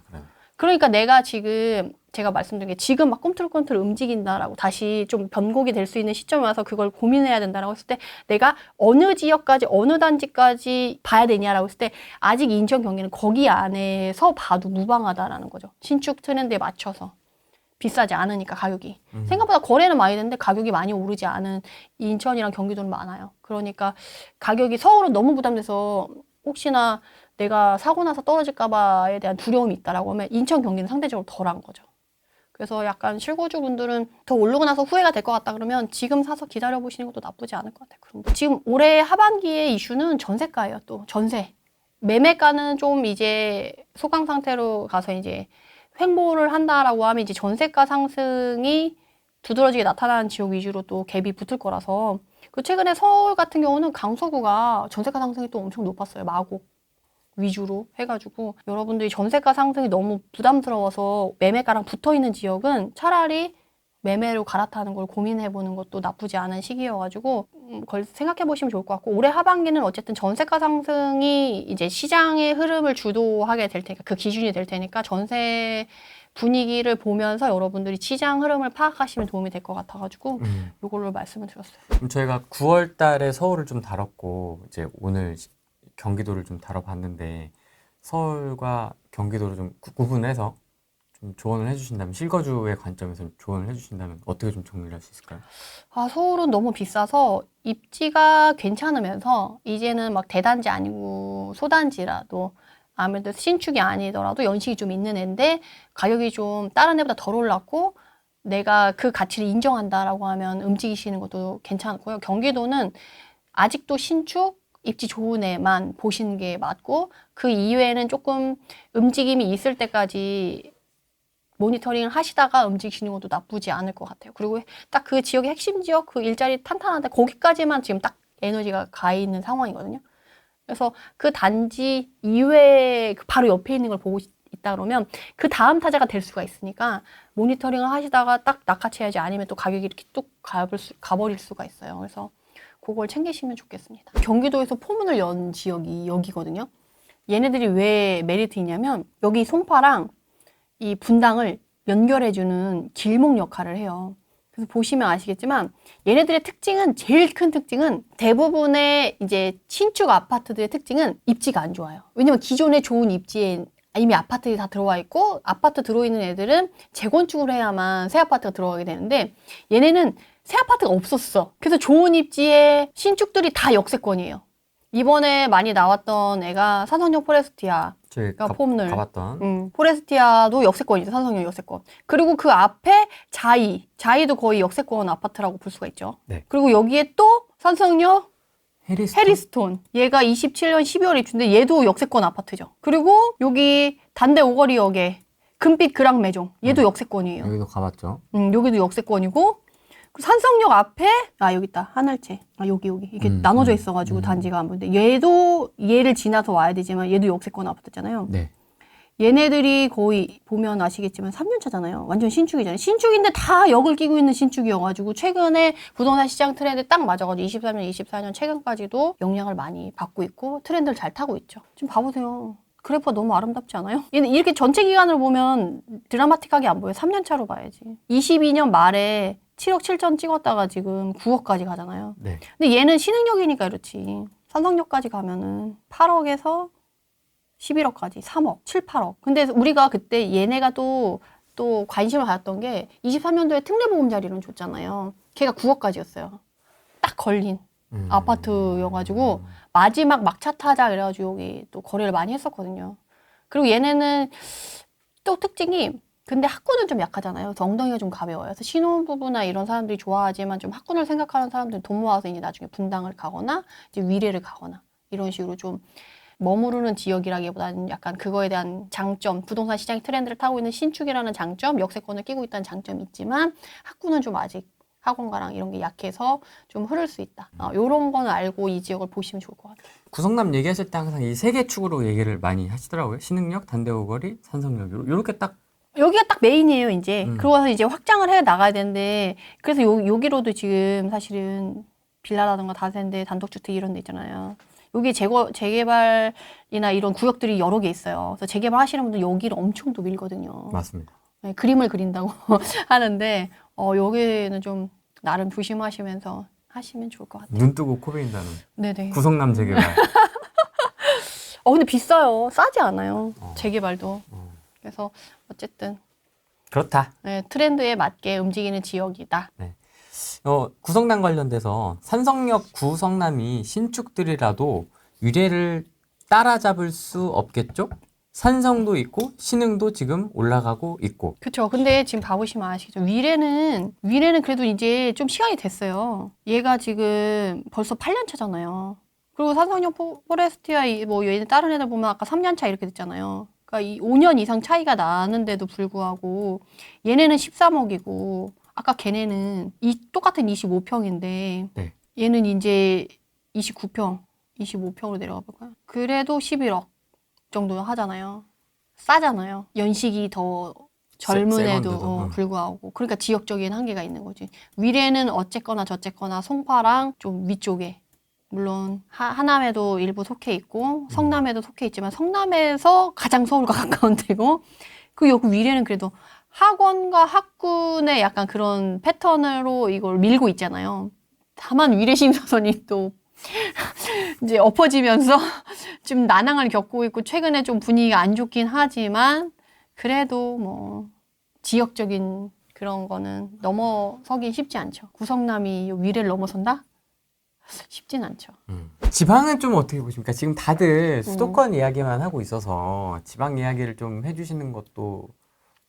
그러니까 내가 지금 제가 말씀드린 게 지금 막 꿈틀꿈틀 움직인다라고 다시 좀 변곡이 될 수 있는 시점에 와서 그걸 고민해야 된다라고 했을 때 내가 어느 지역까지 어느 단지까지 봐야 되냐라고 했을 때 아직 인천 경기는 거기 안에서 봐도 무방하다라는 거죠. 신축 트렌드에 맞춰서 비싸지 않으니까 가격이 생각보다 거래는 많이 되는데 가격이 많이 오르지 않은 인천이랑 경기도는 많아요. 그러니까 가격이 서울은 너무 부담돼서 혹시나 내가 사고 나서 떨어질까 봐에 대한 두려움이 있다라고 하면 인천 경기는 상대적으로 덜한 거죠. 그래서 약간 실거주 분들은 더 오르고 나서 후회가 될 것 같다 그러면 지금 사서 기다려 보시는 것도 나쁘지 않을 것 같아요. 그럼 지금 올해 하반기의 이슈는 전세가예요. 또 전세. 매매가는 좀 이제 소강 상태로 가서 이제 횡보를 한다라고 하면 이제 전세가 상승이 두드러지게 나타나는 지역 위주로 또 갭이 붙을 거라서 그 최근에 서울 같은 경우는 강서구가 전세가 상승이 또 엄청 높았어요. 마곡 위주로 해가지고 여러분들이 전세가 상승이 너무 부담스러워서 매매가랑 붙어있는 지역은 차라리 매매로 갈아타는 걸 고민해보는 것도 나쁘지 않은 시기여가지고 그걸 생각해보시면 좋을 것 같고 올해 하반기는 어쨌든 전세가 상승이 이제 시장의 흐름을 주도하게 될 테니까 그 기준이 될 테니까 전세 분위기를 보면서 여러분들이 시장 흐름을 파악하시면 도움이 될 것 같아가지고 이걸로 말씀을 드렸어요. 그럼 저희가 9월 달에 서울을 좀 다뤘고 이제 오늘 경기도를 좀 다뤄봤는데 서울과 경기도를 좀 구분해서 좀 조언을 해주신다면 실거주의 관점에서 조언을 해주신다면 어떻게 좀 정리를 할 수 있을까요? 아, 서울은 너무 비싸서 입지가 괜찮으면서 이제는 막 대단지 아니고 소단지라도 아무래도 신축이 아니더라도 연식이 좀 있는 애인데 가격이 좀 다른 애보다 덜 올랐고 내가 그 가치를 인정한다라고 하면 움직이시는 것도 괜찮고요. 경기도는 아직도 신축 입지 좋은 애만 보시는 게 맞고 그 이외에는 조금 움직임이 있을 때까지 모니터링을 하시다가 움직이시는 것도 나쁘지 않을 것 같아요. 그리고 딱 그 지역의 핵심 지역, 그 일자리 탄탄한데 거기까지만 지금 딱 에너지가 가 있는 상황이거든요. 그래서 그 단지 이외에 바로 옆에 있는 걸 보고 있다 그러면 그 다음 타자가 될 수가 있으니까 모니터링을 하시다가 딱 낚아채야지 아니면 또 가격이 이렇게 뚝 가버릴 수가 있어요. 그래서 그걸 챙기시면 좋겠습니다. 경기도에서 포문을 연 지역이 여기거든요. 얘네들이 왜 메리트 있냐면 여기 송파랑 이 분당을 연결해주는 길목 역할을 해요. 그래서 보시면 아시겠지만 얘네들의 특징은 제일 큰 특징은 대부분의 이제 신축 아파트들의 특징은 입지가 안 좋아요. 왜냐면 기존에 좋은 입지에 이미 아파트들이 다 들어와 있고 아파트 들어있는 애들은 재건축을 해야만 새 아파트가 들어가게 되는데 얘네는 새 아파트가 없었어. 그래서 좋은 입지에 신축들이 다 역세권이에요. 이번에 많이 나왔던 애가 산성역 포레스티아. 저희가 폼늘. 가봤던 포레스티아도 역세권이죠. 산성역 역세권. 그리고 그 앞에 자이도 거의 역세권 아파트라고 볼 수가 있죠. 네. 그리고 여기에 또 산성역 해리스톤? 해리스톤. 얘가 27년 12월 입주인데 얘도 역세권 아파트죠. 그리고 여기 단대 오거리역에 금빛 그랑 매종. 얘도 역세권이에요. 여기도 가봤죠. 여기도 역세권이고 산성역 앞에 여기 있다. 하늘채. 여기 이게 나눠져 있어가지고 단지가 안 보이는데 얘도 얘를 지나서 와야 되지만 얘도 역세권 아파트잖아요. 네. 얘네들이 거의 보면 아시겠지만 3년 차잖아요. 완전 신축이잖아요. 신축인데 다 역을 끼고 있는 신축이어가지고 최근에 부동산 시장 트렌드 딱 맞아가지고 23년, 24년 최근까지도 영향을 많이 받고 있고 트렌드를 잘 타고 있죠. 좀 봐보세요. 그래프가 너무 아름답지 않아요? 얘는 이렇게 전체 기간을 보면 드라마틱하게 안 보여요. 3년 차로 봐야지. 22년 말에 7억 7천 찍었다가 지금 9억까지 가잖아요. 네. 근데 얘는 신흥역이니까 이렇지. 산성역까지 가면은 8억에서 11억까지 3억, 7, 8억. 근데 우리가 그때 얘네가 또 관심을 가졌던 게 23년도에 특례보금자리론 줬잖아요. 걔가 9억까지였어요. 딱 걸린 아파트여가지고 마지막 막차 타자 그래가지고 여기 또 거래를 많이 했었거든요. 그리고 얘네는 또 특징이 근데 학군은 좀 약하잖아요. 그래서 엉덩이가 좀 가벼워요. 그래서 신혼부부나 이런 사람들이 좋아하지만 좀 학군을 생각하는 사람들은 돈 모아서 이제 나중에 분당을 가거나 이제 위례를 가거나 이런 식으로 좀 머무르는 지역이라기보다는 약간 그거에 대한 장점, 부동산 시장의 트렌드를 타고 있는 신축이라는 장점, 역세권을 끼고 있다는 장점이 있지만 학군은 좀 아직 학원가랑 이런 게 약해서 좀 흐를 수 있다. 요런 거는 알고 이 지역을 보시면 좋을 것 같아요. 구성남 얘기하실 때 항상 이 세 개 축으로 얘기를 많이 하시더라고요. 신흥역, 단대오거리, 산성역. 요렇게 딱 여기가 딱 메인이에요, 이제. 음. 그러고서 이제 확장을 해 나가야 되는데, 그래서 여기로도 지금 사실은 빌라라든가 다세대, 단독주택 이런 데 있잖아요. 여기 재개발이나 이런 구역들이 여러 개 있어요. 그래서 재개발 하시는 분들 여기를 엄청 또 밀거든요. 맞습니다. 네, 그림을 그린다고 하는데, 여기는 좀 나름 조심하시면서 하시면 좋을 것 같아요. 눈 뜨고 코 베인다는 네네. 구성남 재개발. 근데 비싸요. 싸지 않아요. 어. 재개발도. 그래서 어쨌든 그렇다. 네, 트렌드에 맞게 움직이는 지역이다. 구성남 관련돼서 산성역 구성남이 신축들이라도 위례를 따라잡을 수 없겠죠? 산성도 있고 신흥도 지금 올라가고 있고. 그렇죠. 근데 지금 봐보시면 아시겠죠. 위례는 그래도 이제 좀 시간이 됐어요. 얘가 지금 벌써 8년 차잖아요. 그리고 산성역 포레스티아 뭐 얘네 다른 애들 보면 아까 3년 차 이렇게 됐잖아요. 그러니까 이 5년 이상 차이가 나는데도 불구하고 얘네는 13억이고 아까 걔네는 똑같은 25평인데 네. 얘는 이제 25평으로 내려가 볼까요? 그래도 11억 정도 하잖아요. 싸잖아요. 연식이 더 젊은 애도 세건데도. 불구하고. 그러니까 지역적인 한계가 있는 거지. 위례는 어쨌거나 저쨌거나 송파랑 좀 위쪽에 물론 하남에도 일부 속해 있고 성남에도 속해 있지만 성남에서 가장 서울과 가까운 데고 그 여기 위례는 그래도 학원과 학군의 약간 그런 패턴으로 이걸 밀고 있잖아요. 다만 위례 신사선이 또 이제 엎어지면서 좀 난항을 겪고 있고 최근에 좀 분위기가 안 좋긴 하지만 그래도 뭐 지역적인 그런 거는 넘어서긴 쉽지 않죠. 구성남이 위례를 넘어선다? 쉽진 않죠. 지방은 좀 어떻게 보십니까? 지금 다들 수도권 이야기만 하고 있어서 지방 이야기를 좀 해주시는 것도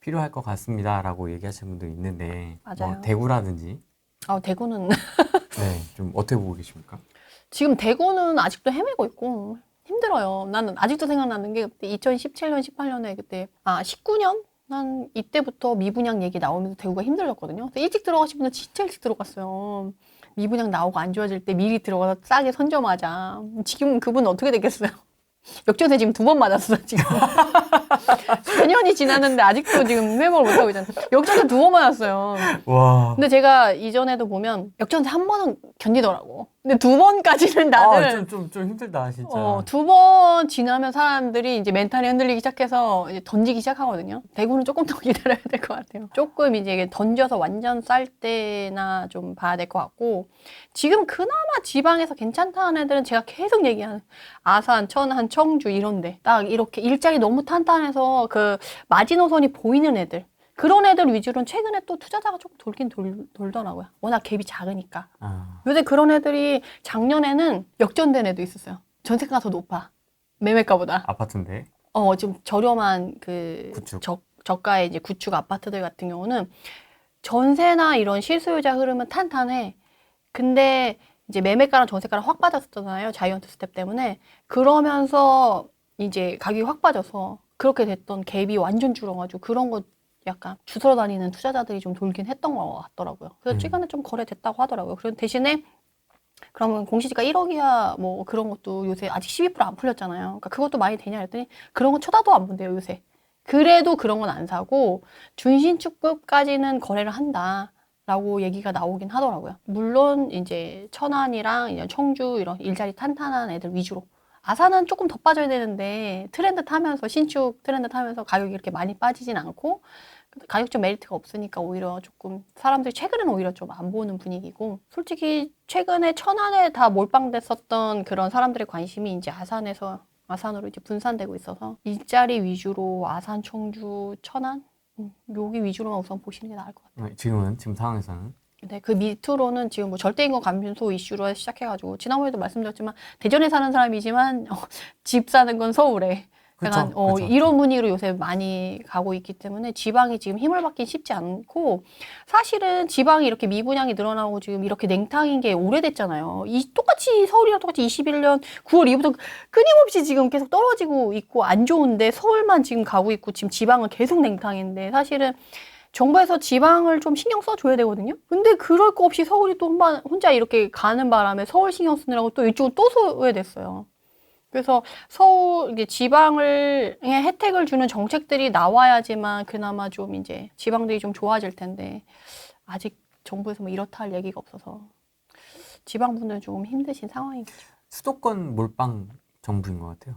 필요할 것 같습니다라고 얘기하시는 분도 있는데 맞아요. 뭐 대구라든지 대구는 네, 좀 어떻게 보고 계십니까? 지금 대구는 아직도 헤매고 있고 힘들어요. 나는 아직도 생각나는 게 그때 2017년, 18년에 그때 19년? 난 이때부터 미분양 얘기 나오면서 대구가 힘들었거든요. 그래서 일찍 들어가신 분들 진짜 일찍 들어갔어요. 미분양 나오고 안 좋아질 때 미리 들어가서 싸게 선점하자. 지금 그분 어떻게 됐겠어요? 역전세 지금 2번 맞았어, 지금. 4년이 지났는데 아직도 지금 회복을 못하고 있잖아요. 역전세 2번 맞았어요. 와. 근데 제가 이전에도 보면 역전세 1번은 견디더라고. 근데 2번까지는 다들 좀 힘들다, 진짜. 2번 지나면 사람들이 이제 멘탈이 흔들리기 시작해서 이제 던지기 시작하거든요. 대구는 조금 더 기다려야 될 것 같아요. 조금 이제 던져서 완전 쌀 때나 좀 봐야 될 것 같고, 지금 그나마 지방에서 괜찮다는 애들은 제가 계속 얘기하는 아산, 천안, 청주 이런데 딱 이렇게 일자리 너무 탄탄해서 그 마지노선이 보이는 애들. 그런 애들 위주로는 최근에 또 투자자가 조금 돌더라고요. 워낙 갭이 작으니까. 요새 그런 애들이 작년에는 역전된 애도 있었어요. 전세가가 더 높아. 매매가보다. 아파트인데. 좀 저렴한 그 구축. 저가의 이제 구축 아파트들 같은 경우는 전세나 이런 실수요자 흐름은 탄탄해. 근데 이제 매매가랑 전세가랑 확 빠졌잖아요. 자이언트 스텝 때문에. 그러면서 이제 가격이 확 빠져서 그렇게 됐던 갭이 완전 줄어가지고 그런 거 약간 주워 다니는 투자자들이 좀 돌긴 했던 것 같더라고요. 그래서 최근에 좀 거래됐다고 하더라고요. 그런 대신에 그러면 공시지가 1억이야 뭐 그런 것도 요새 아직 12%안 풀렸잖아요. 그러니까 그것도 많이 되냐 했더니 그런 거 쳐다도 안 본대요, 요새. 그래도 그런 건 안 사고 준신축급까지는 거래를 한다라고 얘기가 나오긴 하더라고요. 물론 이제 천안이랑 이제 청주 이런 일자리 탄탄한 애들 위주로. 아산은 조금 더 빠져야 되는데 트렌드 타면서 신축 트렌드 타면서 가격이 이렇게 많이 빠지진 않고 가격적 메리트가 없으니까 오히려 조금 사람들이 최근에는 오히려 좀 안 보는 분위기고 솔직히 최근에 천안에 다 몰빵됐었던 그런 사람들의 관심이 이제 아산으로 이제 분산되고 있어서 일자리 위주로 아산, 청주, 천안 여기 위주로만 우선 보시는 게 나을 것 같아요. 지금 상황에서는 네, 그 밑으로는 지금 뭐 절대인口감소 이슈로 시작해가지고 지난번에도 말씀드렸지만 대전에 사는 사람이지만 집 사는 건 서울에 약간 그쵸. 이런 분위기로 요새 많이 가고 있기 때문에 지방이 지금 힘을 받긴 쉽지 않고 사실은 지방이 이렇게 미분양이 늘어나고 지금 이렇게 냉탕인 게 오래됐잖아요. 똑같이 서울이랑 똑같이 21년 9월 이후부터 끊임없이 지금 계속 떨어지고 있고 안 좋은데 서울만 지금 가고 있고 지금 지방은 계속 냉탕인데 사실은 정부에서 지방을 좀 신경 써줘야 되거든요. 근데 그럴 거 없이 서울이 또 혼자 이렇게 가는 바람에 서울 신경 쓰느라고 또 이쪽을 또 소외됐어요. 그래서 서울, 이게 지방을, 혜택을 주는 정책들이 나와야지만 그나마 좀 이제 지방들이 좀 좋아질 텐데, 아직 정부에서 뭐 이렇다 할 얘기가 없어서, 지방분들은 조금 힘드신 상황이겠죠. 수도권 몰빵 정부인 것 같아요.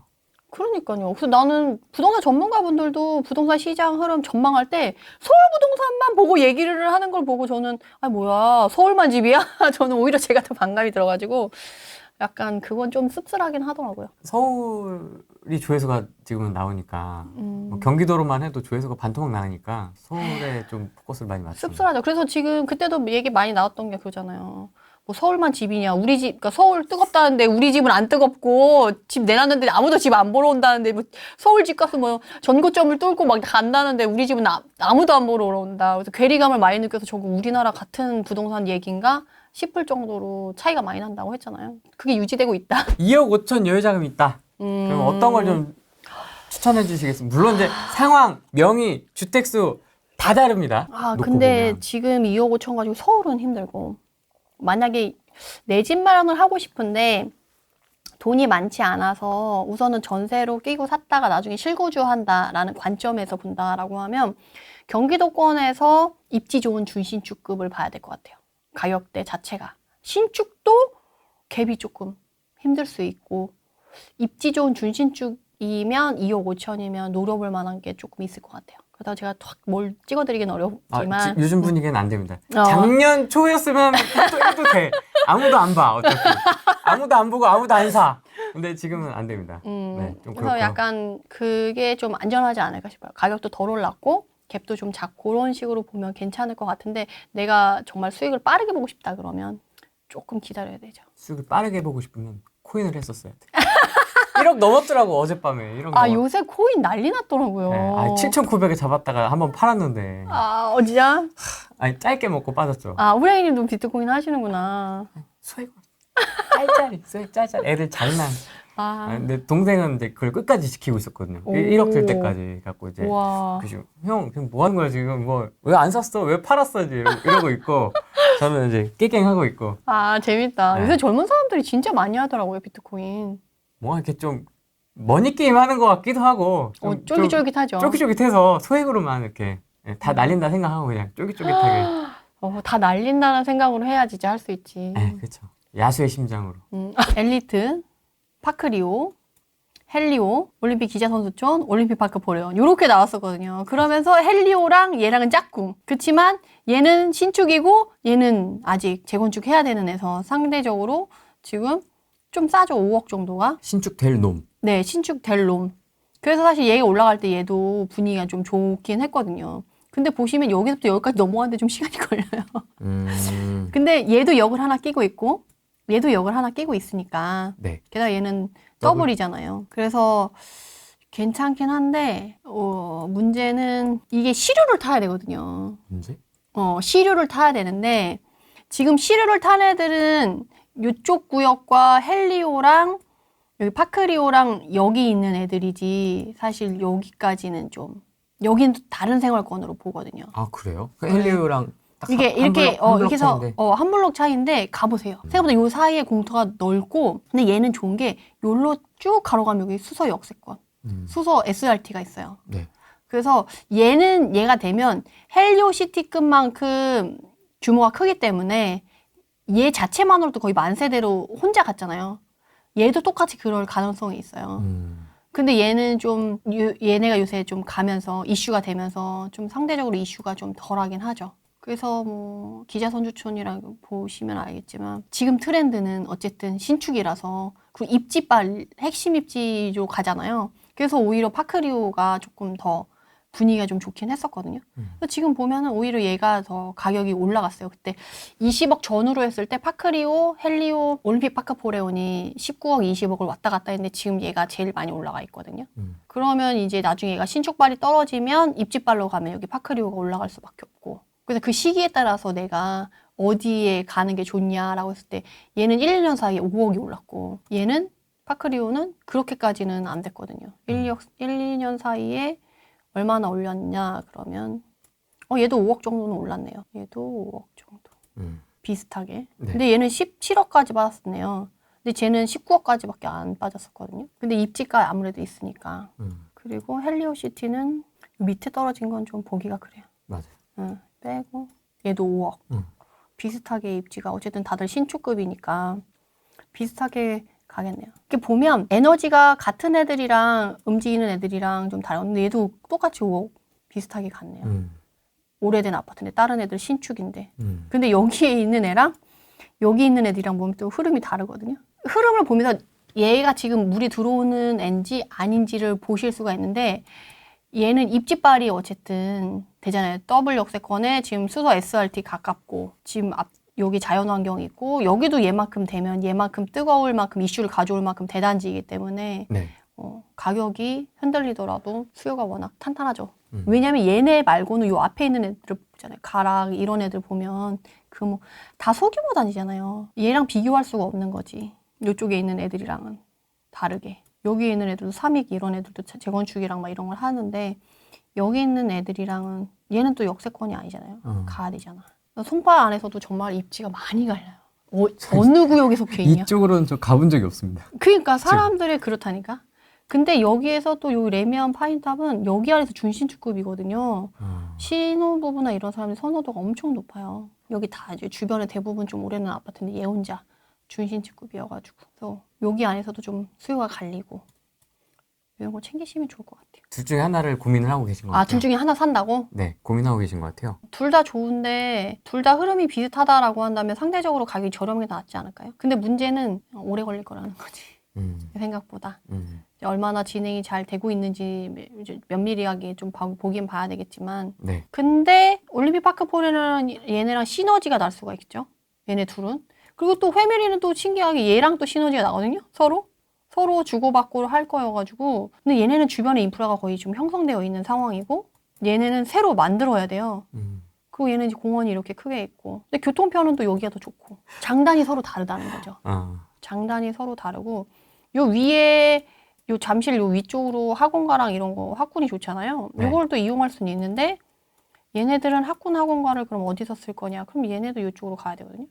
그러니까요. 그래서 나는 부동산 전문가분들도 부동산 시장 흐름 전망할 때 서울 부동산만 보고 얘기를 하는 걸 보고 저는, 아, 뭐야, 서울만 집이야? 저는 오히려 제가 더 반감이 들어가지고, 약간 그건 좀 씁쓸하긴 하더라고요. 서울이 조회수가 지금은 나오니까 뭐 경기도로만 해도 조회수가 반토막 나니까 서울에 좀 포커스를 많이 맞추는. 씁쓸하죠. 그래서 지금 그때도 얘기 많이 나왔던 게 그거잖아요. 뭐 서울만 집이냐, 우리 집, 그러니까 서울 뜨겁다는데 우리 집은 안 뜨겁고 집 내놨는데 아무도 집 안 보러 온다는데 뭐 서울 집 가서 뭐 전고점을 뚫고 막 간다는데 우리 집은 아무도 안 보러 온다. 그래서 괴리감을 많이 느껴서 저거 우리나라 같은 부동산 얘기인가 싶을 정도로 차이가 많이 난다고 했잖아요. 그게 유지되고 있다. 2억 5천 여유자금이 있다. 그럼 어떤 걸 좀 추천해 주시겠습니까? 물론 이제 상황, 명의, 주택수 다 다릅니다. 아, 놓고 근데 보면. 지금 2억 5천 가지고 서울은 힘들고 만약에 내 집 마련을 하고 싶은데 돈이 많지 않아서 우선은 전세로 끼고 샀다가 나중에 실거주한다라는 관점에서 본다라고 하면 경기도권에서 입지 좋은 준신축급을 봐야 될 것 같아요. 가격대 자체가. 신축도 갭이 조금 힘들 수 있고 입지 좋은 준신축이면 2억 5천이면 노려볼 만한 게 조금 있을 것 같아요. 그러다가 제가 탁 뭘 찍어드리긴 어렵지만 요즘 분위기는 안 됩니다. 작년 초였으면 또 해도 돼. 아무도 안 봐. 어차피. 아무도 안 보고 아무도 안 사. 근데 지금은 안 됩니다. 네, 좀 그래서 그렇고요. 약간 그게 좀 안전하지 않을까 싶어요. 가격도 덜 올랐고 갭도 좀 작고 그런 식으로 보면 괜찮을 것 같은데 내가 정말 수익을 빠르게 보고 싶다 그러면 조금 기다려야 되죠. 수익을 빠르게 보고 싶으면 코인을 했었어야 돼. 1억 넘었더라고 어젯밤에. 1억 아 넘었... 요새 코인 난리 났더라고요. 네, 7,900에 잡았다가 한번 팔았는데 아 어디야? 아니 짧게 먹고 빠졌죠. 아 후레이님도 비트코인 하시는구나. 수익 짤짤이 수익 짤짤 애들 장난. 근데 동생은 이제 그걸 끝까지 지키고 있었거든요. 1억 들 때까지 갖고 이제 형 지금 뭐 하는 거야 지금 뭐 왜 안 샀어 왜 팔았어 이러고 있고 저는 이제 깨갱하고 있고. 아 재밌다. 네. 요새 젊은 사람들이 진짜 많이 하더라고요 비트코인. 뭔가 이렇게 좀 머니 게임 하는 것 같기도 하고 좀 쫄깃쫄깃하죠. 쫄깃쫄깃해서 소액으로만 이렇게 다 날린다 생각하고 그냥 쫄깃쫄깃하게. 다 날린다는 생각으로 해야 진짜 할 수 있지. 네, 그렇죠. 야수의 심장으로. 엘리트, 파크리오, 헬리오, 올림픽 기자선수촌, 올림픽 파크 포레온 요렇게 나왔었거든요. 그러면서 헬리오랑 얘랑은 짝꿍. 그렇지만 얘는 신축이고 얘는 아직 재건축해야 되는 애서 상대적으로 지금 좀 싸죠. 5억 정도가. 신축 될 놈. 네, 신축 될 놈. 그래서 사실 얘가 올라갈 때 얘도 분위기가 좀 좋긴 했거든요. 근데 보시면 여기서부터 여기까지 넘어가는데 좀 시간이 걸려요. 근데 얘도 역을 하나 끼고 있고 얘도 역을 하나 끼고 있으니까 네. 게다가 얘는 더블이잖아요. 그래서 괜찮긴 한데 문제는 이게 시류를 타야 되거든요. 문제? 시류를 타야 되는데 지금 시류를 탄 애들은 이쪽 구역과 헬리오랑 여기 파크리오랑 여기 있는 애들이지 사실 여기까지는 좀 여기는 다른 생활권으로 보거든요. 아 그래요? 그 헬리오랑 딱 이게 이렇게 이렇게 해서 차인데. 한 블록 차이인데 가보세요. 생각보다 요 사이에 공터가 넓고 근데 얘는 좋은 게 요로 쭉 가로가면 여기 수서 역세권, 수서 SRT가 있어요. 네. 그래서 얘가 되면 헬리오시티급만큼 규모가 크기 때문에 얘 자체만으로도 거의 만세대로 혼자 갔잖아요. 얘도 똑같이 그럴 가능성이 있어요. 근데 얘는 좀 얘네가 요새 좀 가면서 이슈가 되면서 좀 상대적으로 이슈가 좀 덜하긴 하죠. 그래서 뭐 기자선주촌이랑 보시면 알겠지만 지금 트렌드는 어쨌든 신축이라서 그 입지빨 핵심 입지로 가잖아요. 그래서 오히려 파크리오가 조금 더 분위기가 좀 좋긴 했었거든요. 그래서 지금 보면은 오히려 얘가 더 가격이 올라갔어요. 그때 20억 전후로 했을 때 파크리오, 헬리오, 올림픽 파크포레온이 19억, 20억을 왔다 갔다 했는데 지금 얘가 제일 많이 올라가 있거든요. 그러면 이제 나중에 얘가 신축발이 떨어지면 입지발로 가면 여기 파크리오가 올라갈 수밖에 없고. 그래서 그 시기에 따라서 내가 어디에 가는 게 좋냐라고 했을 때 얘는 1, 2년 사이에 5억이 올랐고 얘는 파크리오는 그렇게까지는 안 됐거든요. 1, 2년 사이에 얼마나 올렸냐 그러면 얘도 5억 정도는 올랐네요. 얘도 5억 정도. 비슷하게. 네. 근데 얘는 17억까지 받았었네요. 근데 쟤는 19억까지밖에 안 빠졌었거든요. 근데 입지가 아무래도 있으니까. 그리고 헬리오시티는 밑에 떨어진 건 좀 보기가 그래요. 맞아요. 빼고 얘도 5억. 비슷하게 입지가 어쨌든 다들 신축급이니까 비슷하게 가겠네요. 이렇게 보면 에너지가 같은 애들이랑 움직이는 애들이랑 좀 다른데 얘도 똑같이 5억 비슷하게 갔네요. 오래된 아파트인데 다른 애들 신축인데. 근데 여기에 있는 애랑 여기 있는 애들이랑 보면 또 흐름이 다르거든요. 흐름을 보면서 얘가 지금 물이 들어오는 애인지 아닌지를 보실 수가 있는데 얘는 입지발이 어쨌든 되잖아요. 더블 역세권에 지금 수서 SRT 가깝고 지금 여기 자연환경이 있고 여기도 얘만큼 되면 얘만큼 뜨거울 만큼 이슈를 가져올 만큼 대단지이기 때문에 네. 가격이 흔들리더라도 수요가 워낙 탄탄하죠. 왜냐면 얘네 말고는 요 앞에 있는 애들 보잖아요. 가락 이런 애들 보면 그 뭐 다 소규모 단지잖아요. 얘랑 비교할 수가 없는 거지. 요쪽에 있는 애들이랑은 다르게. 여기 있는 애들도 삼익 이런 애들도 재건축이랑 막 이런 걸 하는데 여기 있는 애들이랑은 얘는 또 역세권이 아니잖아요. 가야 되잖아. 송파 안에서도 정말 입지가 많이 갈려요. 어느 구역에 속해 있냐? 이쪽으로는 저 가본 적이 없습니다. 그러니까 사람들이 그렇다니까. 근데 여기에서 또 요 레미안 파인탑은 여기 안에서 준신축급이거든요. 신혼부부나 이런 사람들 선호도가 엄청 높아요. 여기 다 이제 주변에 대부분 좀 오래된 아파트인데 얘 혼자 준신축급이어가지고. 그래서 여기 안에서도 좀 수요가 갈리고 이런 거 챙기시면 좋을 것 같아요. 둘 중에 하나를 고민을 하고 계신 것 같아요. 둘 중에 하나 산다고? 네, 고민하고 계신 것 같아요. 둘 다 좋은데 둘 다 흐름이 비슷하다라고 한다면 상대적으로 가격이 저렴한 게 낫지 않을까요? 근데 문제는 오래 걸릴 거라는 거지. 생각보다. 얼마나 진행이 잘 되고 있는지 면밀하게 좀 보긴 봐야 되겠지만. 네. 근데 올림픽 파크포레는 얘네랑 시너지가 날 수가 있겠죠. 얘네 둘은. 그리고 또 회밀리는 또 신기하게 얘랑 또 시너지가 나거든요. 서로 주고받고 할 거여가지고. 근데 얘네는 주변에 인프라가 거의 좀 형성되어 있는 상황이고 얘네는 새로 만들어야 돼요. 그리고 얘는 이제 공원이 이렇게 크게 있고. 근데 교통편은 또 여기가 더 좋고. 장단이 서로 다르다는 거죠. 장단이 서로 다르고 요 위에 요 잠실 요 위쪽으로 학원가랑 이런 거 학군이 좋잖아요. 네. 요걸 또 이용할 수는 있는데 얘네들은 학군학원가를 그럼 어디서 쓸 거냐? 그럼 얘네도 이쪽으로 가야 되거든요.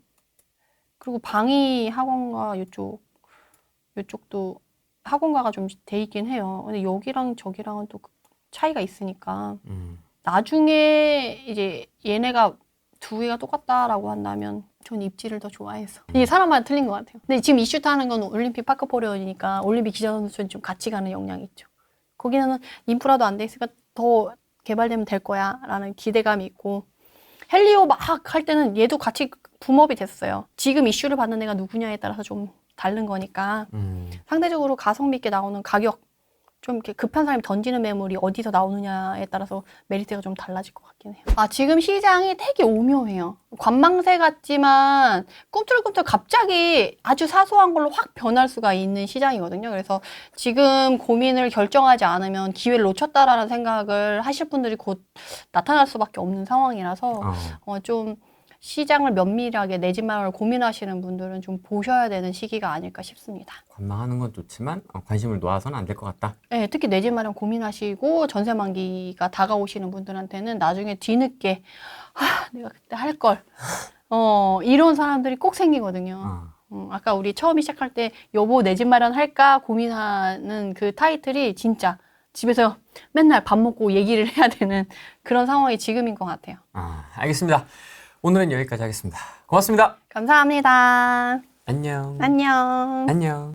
그리고 방위 학원가 요쪽도 학원가가 좀 돼 있긴 해요. 근데 여기랑 저기랑은 또 차이가 있으니까 나중에 이제 얘네가 두 개가 똑같다라고 한다면 전 입지를 더 좋아해서. 이게 사람마다 틀린 것 같아요. 근데 지금 이슈 타는 건 올림픽 파크포레온이니까 올림픽 기자선수촌이 좀 같이 가는 영향이 있죠. 거기는 인프라도 안 돼 있으니까 더 개발되면 될 거야 라는 기대감이 있고 헬리오 막 할 때는 얘도 같이 붐업이 됐어요. 지금 이슈를 받는 애가 누구냐에 따라서 좀 다른 거니까 상대적으로 가성비 있게 나오는 가격 좀 이렇게 급한 사람이 던지는 매물이 어디서 나오느냐에 따라서 메리트가 좀 달라질 것 같긴 해요. 지금 시장이 되게 오묘해요. 관망세 같지만 꿈틀꿈틀 갑자기 아주 사소한 걸로 확 변할 수가 있는 시장이거든요. 그래서 지금 고민을 결정하지 않으면 기회를 놓쳤다라는 생각을 하실 분들이 곧 나타날 수밖에 없는 상황이라서 좀 시장을 면밀하게 내 집 마련을 고민하시는 분들은 좀 보셔야 되는 시기가 아닐까 싶습니다. 관망하는 건 좋지만 관심을 놓아서는 안 될 것 같다. 네, 특히 내 집 마련 고민하시고 전세 만기가 다가오시는 분들한테는 나중에 뒤늦게 내가 그때 할 걸. 이런 사람들이 꼭 생기거든요. 아까 우리 처음에 시작할 때 여보 내 집 마련 할까 고민하는 그 타이틀이 진짜 집에서 맨날 밥 먹고 얘기를 해야 되는 그런 상황이 지금인 것 같아요. 알겠습니다. 오늘은 여기까지 하겠습니다. 고맙습니다. 감사합니다. 안녕. 안녕. 안녕.